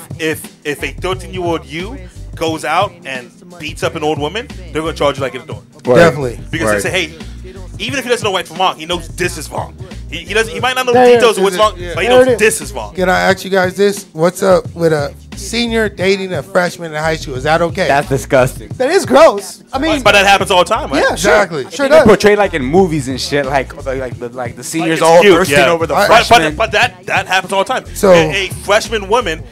13-year-old you goes out and beats up an old woman, they're gonna charge you like it's door. Definitely. Because they say, hey, even if he doesn't know right from wrong, he knows this is wrong. He might not know the details of what's wrong, but he knows this is wrong. Can I ask you guys this? What's up with a senior dating a freshman in high school? Is that okay? That's disgusting. That is gross. I mean, but that happens all the time, right? Yeah, exactly. Sure They does. portray like in movies and shit, like the seniors Like all it's cute, thirsting over the But freshmen. that happens all the time. So- a freshman woman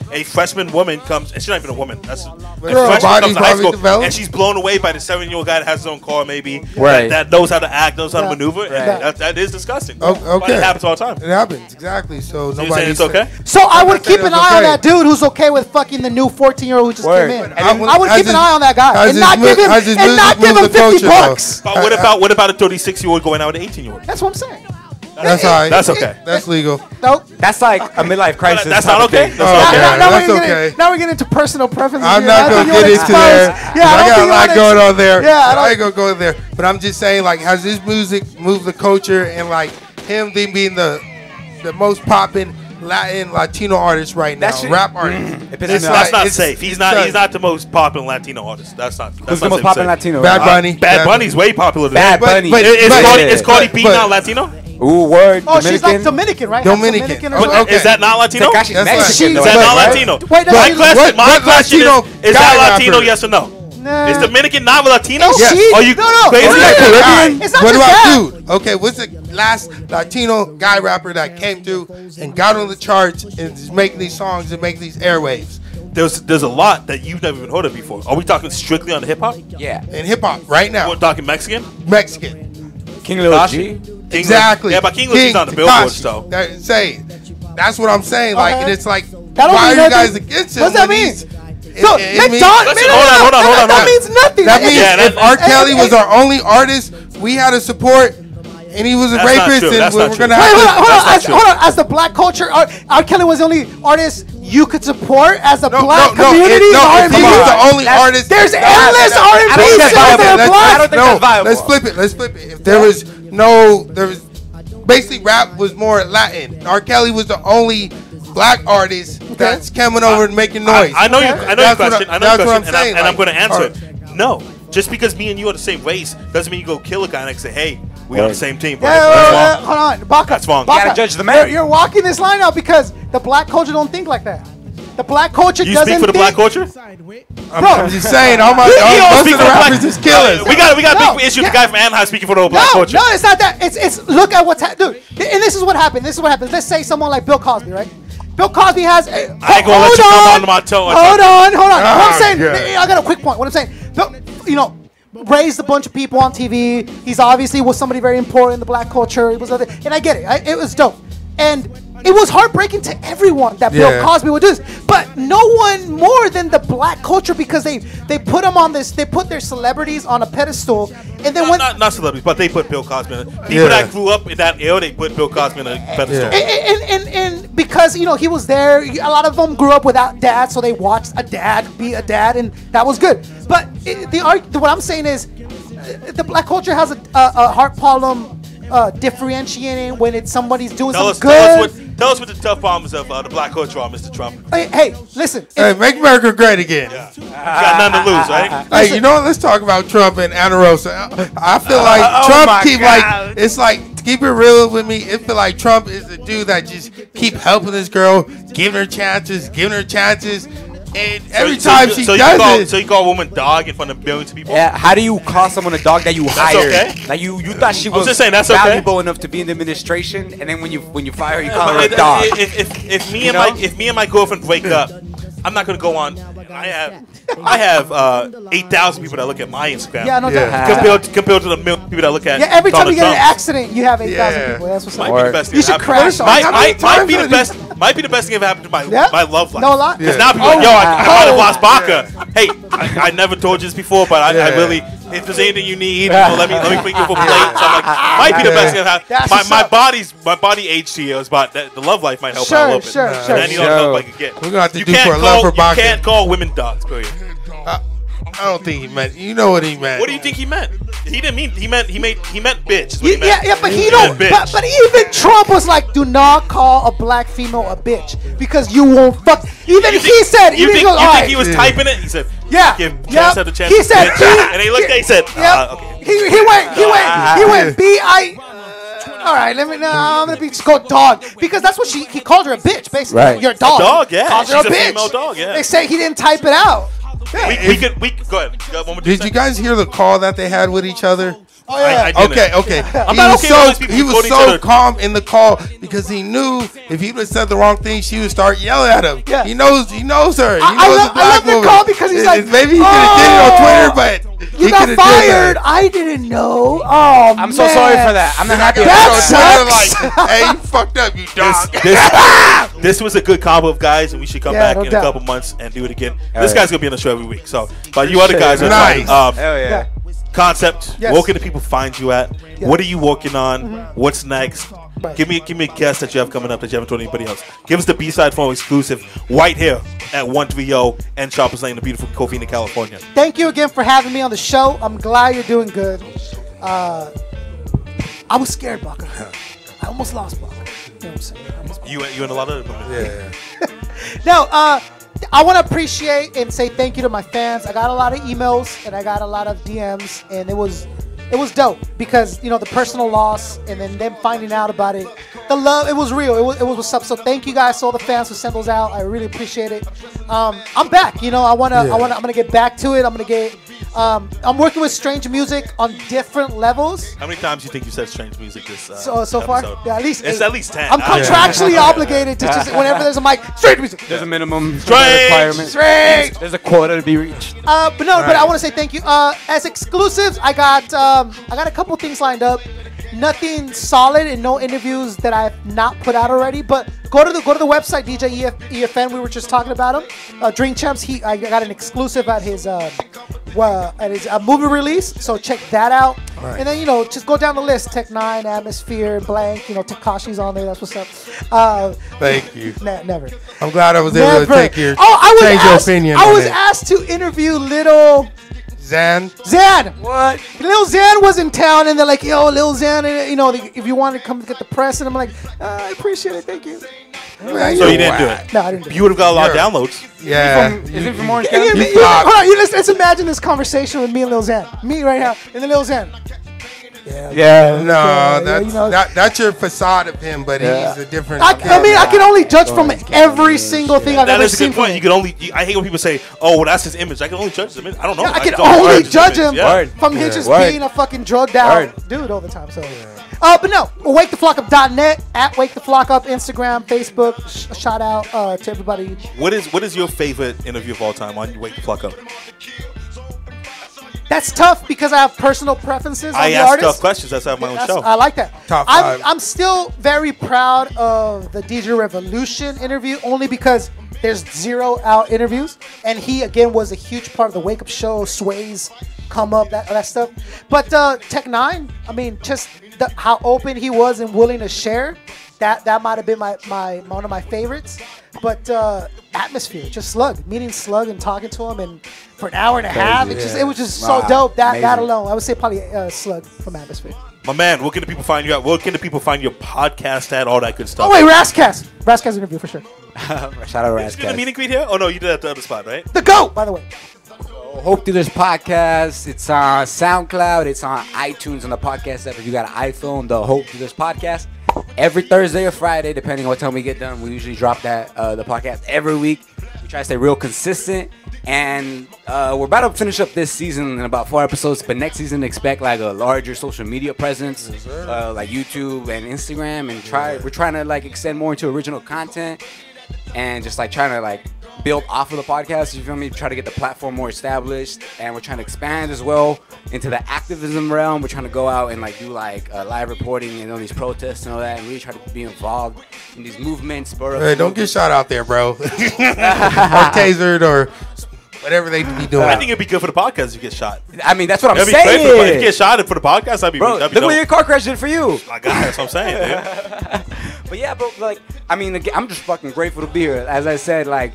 comes, and she's not even a woman. That's a Girl, freshman body comes to high probably school, developed. and she's blown away by the 7-year-old guy that has his own car, maybe Right. that knows how to act, knows how to maneuver, Right. and that is disgusting. Okay. But it happens all the time. It happens, exactly. So So you're nobody saying it's okay? So I would I'm saying keep an it's eye on okay. that dude who's okay with fucking the new 14-year-old who just Word. came in. I would- I would as keep an his- eye on that guy as and his not mu- give him as his music 50 moves the culture, bucks. But what about a 36-year-old going out with an 18-year-old? That's what I'm saying. That's all right. That's okay. That's legal. Nope. That's like a midlife crisis. That's type not of okay? thing. That's Oh, not okay. okay. That's we're okay. getting, now we're getting into personal preferences. I'm here. not I gonna think you get wanna into expose- there. Yeah, I don't got think a you lot wanna going ex- on there. Yeah, I ain't gonna go there. But I'm just saying, like, has this music moved the culture and like him being the most popping Latino artist right now, That shit- rap artist. That's not safe. He's not the most popular Latino artist. That's not. Who's the most safe. popular Latino? Bad Bunny. Bad Bunny's way popular. than Bad that. Bunny. but- Is Cardi B but- not Latino? Ooh, word. Oh, she's like Dominican, right? Dominican. or Okay. something. Is that not Latino? Tekashi's That's Mexican. like- Is that But- not right? Latino? Wait, that's My like- question, what question Latino is guy that Latino? rapper? Yes or no? Nah. Is Dominican not Latino? Is she? Are you No. crazy? Isn't that Caribbean? It's not What just about that. dude? Okay, what's the last Latino guy rapper that came through and got on the charts and is making these songs and making these airwaves? There's a lot that you've never even heard of before. Are we talking strictly on the hip hop? Yeah. In hip hop right now, We're talking Mexican. Mexican. King Lil G. King Exactly. Yeah, but King Lil on the Billboard, so. That's what I'm saying. Like, and it's like, That don't why are mean you nothing. guys against him? What's that when mean? he's- So, it Nick means- Don, Listen, man, hold on. That means nothing. That means Yeah, if R. Kelly was our only artist, we had to support, and he was a That's not rapist, true. and That's we're not going true. to Wait, have hold on. That's not Hold on. As the black culture, R. Kelly was the only artist you could support as a black community. if R&B. he was the only artist. There's endless R&B I don't think singers that's that are viable. black. I don't think that's viable. Let's flip it. If there was there was basically rap was more Latin. R. Kelly was the only black artist that's coming over and making noise. I know your question. I know your question, and I'm going to answer it. No, just because me and you are the same race doesn't mean you go kill a guy and say, "Hey, we on the same team." Bro. Yeah, hold on, Baca. That's wrong. You gotta judge the man. You're walking this line out because the black culture don't think like that. The black culture You doesn't speak for the black think- culture? I'm just saying, all You don't most speak of the for the rappers black- is killers. We got No, a big issue with yeah. the guy from Anaheim speaking for the black culture. No, it's not that. It's look at what's dude. And this is what happened. This is what happens. Let's say someone like Bill Cosby, right? Bill Cosby has. I ain't gonna let you come onto my toe. Hold on. What I'm Oh, saying, God. I got a quick point. What I'm saying, Bill, raised a bunch of people on TV. He's obviously was somebody very important in the black culture. He was, and I get it. It was dope, and it was heartbreaking to everyone that Bill Cosby would do this. But no one more than the black culture because they put them on this. They put their celebrities on a pedestal, and then not celebrities, but they put Bill Cosby in it. People that grew up in that era, they put Bill Cosby in a pedestal. And because he was there, a lot of them grew up without dad, so they watched a dad be a dad, and that was good. But what I'm saying is, the black culture has a heart problem differentiating when it's somebody's doing something good. Tell us what the tough problems of the black culture are, Mr. Trump. Hey, listen. Hey, make America great again. Yeah. You got nothing to lose, right? Hey, you know what? Let's talk about Trump and Ana Rosa. I feel like Trump it's like, to keep it real with me, it feel like Trump is the dude that just keep helping this girl, giving her chances. And every time she does it. So you call a woman dog in front of billions of people? Yeah, how do you call someone a dog that you hired? Okay. Like you thought she was just saying, that's okay. valuable enough to be in the administration, and then when you fire her, you call her a dog. If me and my girlfriend break up, I'm not gonna go on. I have 8,000 people that look at my Instagram. Yeah, no doubt. Compared to the million people that look at. Yeah, every time Donald you get in an Trump's. accident, you have 8,000 people. That's what's up. Might be the best thing You should crash. Might be the best. Might be the best thing ever happened to my love life. No lie. Because now people are like, yo, I might have lost Baca. Hey, I never told you this before, but I really, if there's anything you need, let me bring you up a plate. So I'm like, might be the best thing ever happened. My body aged years, but the love life might help out a little bit. Sure. And then you don't know if I can get. We're gonna have to do for a love for Baca. You can't call women dogs, period. I don't think he meant. You know what he meant. What do you think he meant? He didn't mean. He meant bitch. Yeah, but he don't. But even Trump was like, do not call a black female a bitch because you won't fuck. Even he said. You think he was typing it? He said, yeah. Give chance at the chance. He said, and he looked at. He said, okay. He went B.I. All right, I'm gonna be just called dog because that's what he called her a bitch basically. Right. You're a dog. A dog, yeah. Called her She's a bitch. female dog, yeah. They say he didn't type it out. We could go ahead. Did you guys hear the call that they had with each other? Oh yeah. Okay. I'm not okay with those people He was so calm in the call because he knew if he would have said the wrong thing, she would start yelling at him. Yeah. He knows her. I love the call because he's like, maybe he could have did it on Twitter, but you got fired. I didn't know. Oh, I'm so sorry for that. I'm not happy. That sucks. Like, hey, you fucked up, you dog. This was a good combo of guys, and we should come back in doubt. a couple months and do it again. This guy's gonna be on the show every week. So, but you other guys are nice. Hell yeah. Concept. Yes. Where can the people find you at? Yeah. What are you working on? What's next? Give me a guest that you have coming up that you haven't told anybody else. Give us the B-Side Phone exclusive right here at 130 and Shoppers Lane, the beautiful Covina, California. Thank you again for having me on the show. I'm glad you're doing good. I was scared, Baca. I almost lost Baca. You know what I'm saying? You and a lot of them. Yeah. No, I want to appreciate and say thank you to my fans. I got a lot of emails and I got a lot of DMs, and it was dope because the personal loss and then them finding out about it, the love, it was real. It was what's up. So thank you guys to all the fans who sent those out. I really appreciate it. I'm back. I'm gonna get back to it. I'm working with strange music on different levels. How many times do you think you said strange music this so far? episode? Yeah, at least it's 8. at least 10. I'm contractually obligated to just whenever there's a mic, strange music. There's a minimum Strange. requirement. Strange. There's a quota to be reached. But I want to say thank you. As exclusives, I got a couple things lined up. Nothing solid and no interviews that I have not put out already. But go to the website, DJ EFN. We were just talking about him. Drink Champs. I got an exclusive at his movie release. So check that out. Right. And then just go down the list. Tech 9, Atmosphere, Blank. Takashi's on there. That's what's up. Thank you. Never. I'm glad I was able to take your your opinion. I was asked to interview Little Zan. What? Lil Xan was in town, and they're like, yo, Lil Xan, and, you know, if you want to come get the press, and I'm like, I appreciate it, thank you. So you didn't do it? No, I didn't do it. You would have got a lot of downloads. Yeah. Is it from Orange Yeah, County? hold on, let's imagine this conversation with me and Lil Xan. Me right now, and then Lil Xan. That's your facade of him, but he's a different. I can only judge from every single thing I've That ever is a seen. good point. You can only. I hate when people say, "Oh, well, that's his image." I can only judge him. I don't know. I can don't only judge his judge him image. Yeah. from him just being a fucking drugged out dude all the time. So, but no, waketheflockup.net, at waketheflockup, Instagram, Facebook. Shout out to everybody. What is your favorite interview of all time on Wake the Flock Up? That's tough because I have personal preferences. I on the ask artist. tough questions. That's my own show. I like that. Top five. I'm still very proud of the DJ Revolution interview, only because there's 0 out interviews, and he again was a huge part of the Wake Up Show, Sways, Come Up, that stuff. But Tech Nine, I mean, just how open he was and willing to share. That might have been my one of my favorites. But atmosphere, just Slug, meeting Slug and talking to him, and for an hour and a half, it was just so dope. That alone, I would say probably Slug from Atmosphere. My man, where can the people find you at? Where can the people find your podcast at? All that good stuff. Oh wait, Rascast interview for sure. Shout out Did you do the meet and greet here? Oh no, you did it at the other spot, right? The GOAT, by the way. Hope Dealers Podcast. It's on SoundCloud. It's on iTunes on the podcast app. If you got an iPhone, the Hope Dealers Podcast. Every Thursday or Friday, depending on what time we get done, we usually drop the podcast every week. We try to stay real consistent, and we're about to finish up this season in about 4 episodes. But next season, expect like a larger social media presence, like YouTube and Instagram, and we're trying to like extend more into original content, and just like trying to like build off of the podcast, you feel me? Try to get the platform more established, and we're trying to expand as well into the activism realm. We're trying to go out and like do like live reporting and all these protests and all that, and really try to be involved in these movements. Hey, don't get shot out there, bro. Or tasered or whatever they be doing. I think it'd be good for the podcast if you get shot. I mean, that's what I'm That'd saying. Be great for, if you get shot for the podcast, that'd be bro. That'd be look dope. what your car crash did for you. I got that's what I'm saying, dude. But yeah, bro, like, I mean, again, I'm just fucking grateful to be here. As I said, like,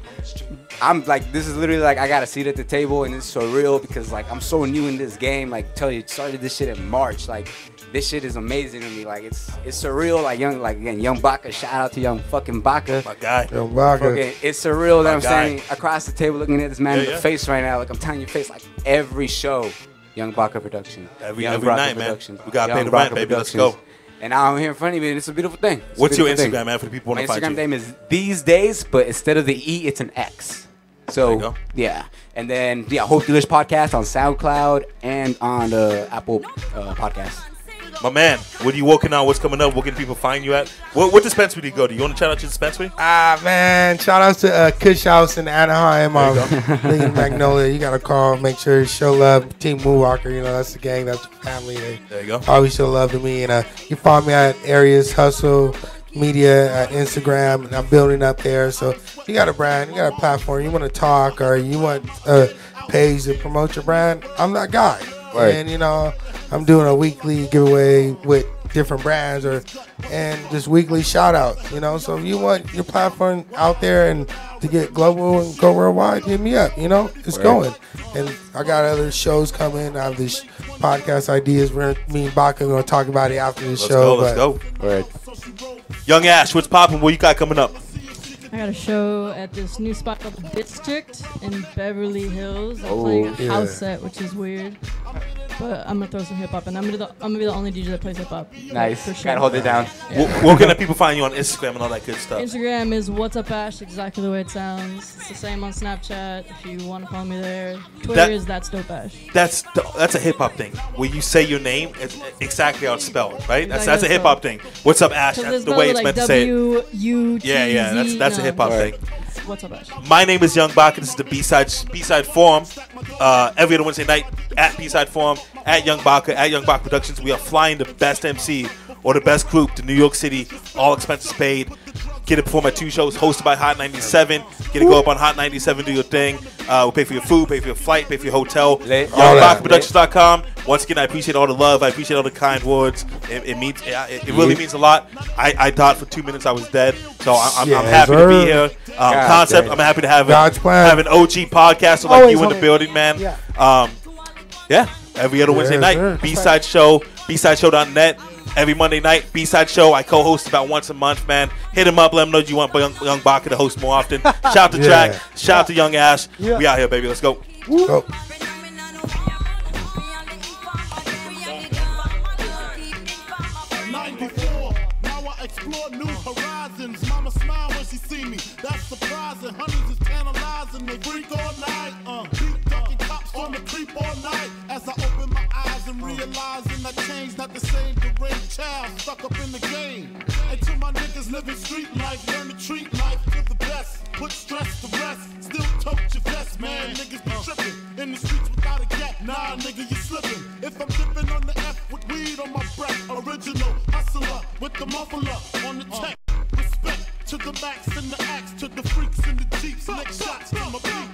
I'm like, this is literally like, I got a seat at the table, and it's surreal because like, I'm so new in this game. Like, tell you, started this shit in March. Like, this shit is amazing to me. Like, it's surreal. Like, young Baca. Shout out to young fucking Baca. My guy. Young Baca. Okay, it's surreal that My I'm guy. standing across the table looking at this man in the face right now. Like, I'm telling your face, like, every show, Young Baca Production. Every Young night, man. We gotta pay the rent, baby. Let's go. And now I'm here in front of you, and it's a beautiful thing. What's your Instagram, man, for the people who My want to find Instagram you? name is These Days, but instead of the E, it's an X. So, There you go. yeah. And then, Hope Dealers Podcast on SoundCloud and on the Apple Podcast. My man, what are you working on? What's coming up? Where can people find you at? What dispensary do you go to? You want to shout out your dispensary? Man, shout out to Kush House in Anaheim. Lincoln Magnolia. You got to call, make sure you show love. Team Moonwalker, you know, that's the gang, that's the family. There you go. Always show love to me. And you follow me at Arius Hustle Media at Instagram, and I'm building up there. So if you got a brand, you got a platform, you want to talk, or you want a page to promote your brand, I'm that guy. Right. And, you know, I'm doing a weekly giveaway with different brands and just weekly shout outs, you know. So if you want your platform out there and to get global and go worldwide, hit me up, you know. It's going. And I got other shows coming. I have this podcast ideas. Me and Baca are going to talk about it after the show. Let's go. Right. Young Ash, what's popping? What you got coming up? I got a show at this new spot called the District in Beverly Hills. I'm playing a house set, which is weird. But I'm gonna throw some hip hop, and I'm gonna be the only DJ that plays hip hop. Nice. For sure. Gotta hold it down. Yeah. Where can the people find you on Instagram and all that good stuff? Instagram is What's Up Ash, exactly the way it sounds. It's the same on Snapchat if you want to follow me there. Twitter is That's Dope Ash. That's a hip hop thing. Where you say your name, it's exactly how it's spelled, right? Exactly That's a hip hop thing. What's up, Ash? That's the way it's meant to say it. Yeah. That's a hip hop thing. What's Up Ash? My name is Young Baca. This is the B-Side Forum. Every other Wednesday night at B-Side Forum, at Young Baca, at Young Baca Productions. We are flying the best MC or the best group to New York City. All expenses paid. Get to perform at 2 shows hosted by Hot 97. Get to go up on Hot 97, do your thing. We'll pay for your food, pay for your flight, pay for your hotel. YoungBacaProductions.com. Once again, I appreciate all the love. I appreciate all the kind words. It really means a lot. I thought for 2 minutes I was dead. So I'm happy to be here. Koncept, I'm happy to have an OG podcaster like you in the building, man. Yeah, every other Wednesday night. sure. B-Side Show, bsideshow.net. Every Monday night, B-Side Show. I co-host about once a month, man. Hit him up. Let him know you want Young Baca to host more often. Shout out to Drakk. Shout out to Young Ash. Yeah. We out here, baby. Let's go. Go. 94, now I explore new horizons. Mama smile when she see me, that's surprising. Hundreds is tantalizing, they freak all night. Beat ducking cops on the creep all night. As I open my eyes and realizing that change not the same. The raised child stuck up in the game. And to my niggas living street life, learn to treat life to the best. Put stress to rest, still tote your vest, man. Niggas be tripping in the streets without a gap. Nah, nigga, you slipping. If I'm dipping on the F with weed on my breath, original hustler with the muffler on the check. Respect to the max and the axe, to the freaks and the jeeps. Next shots to my beat.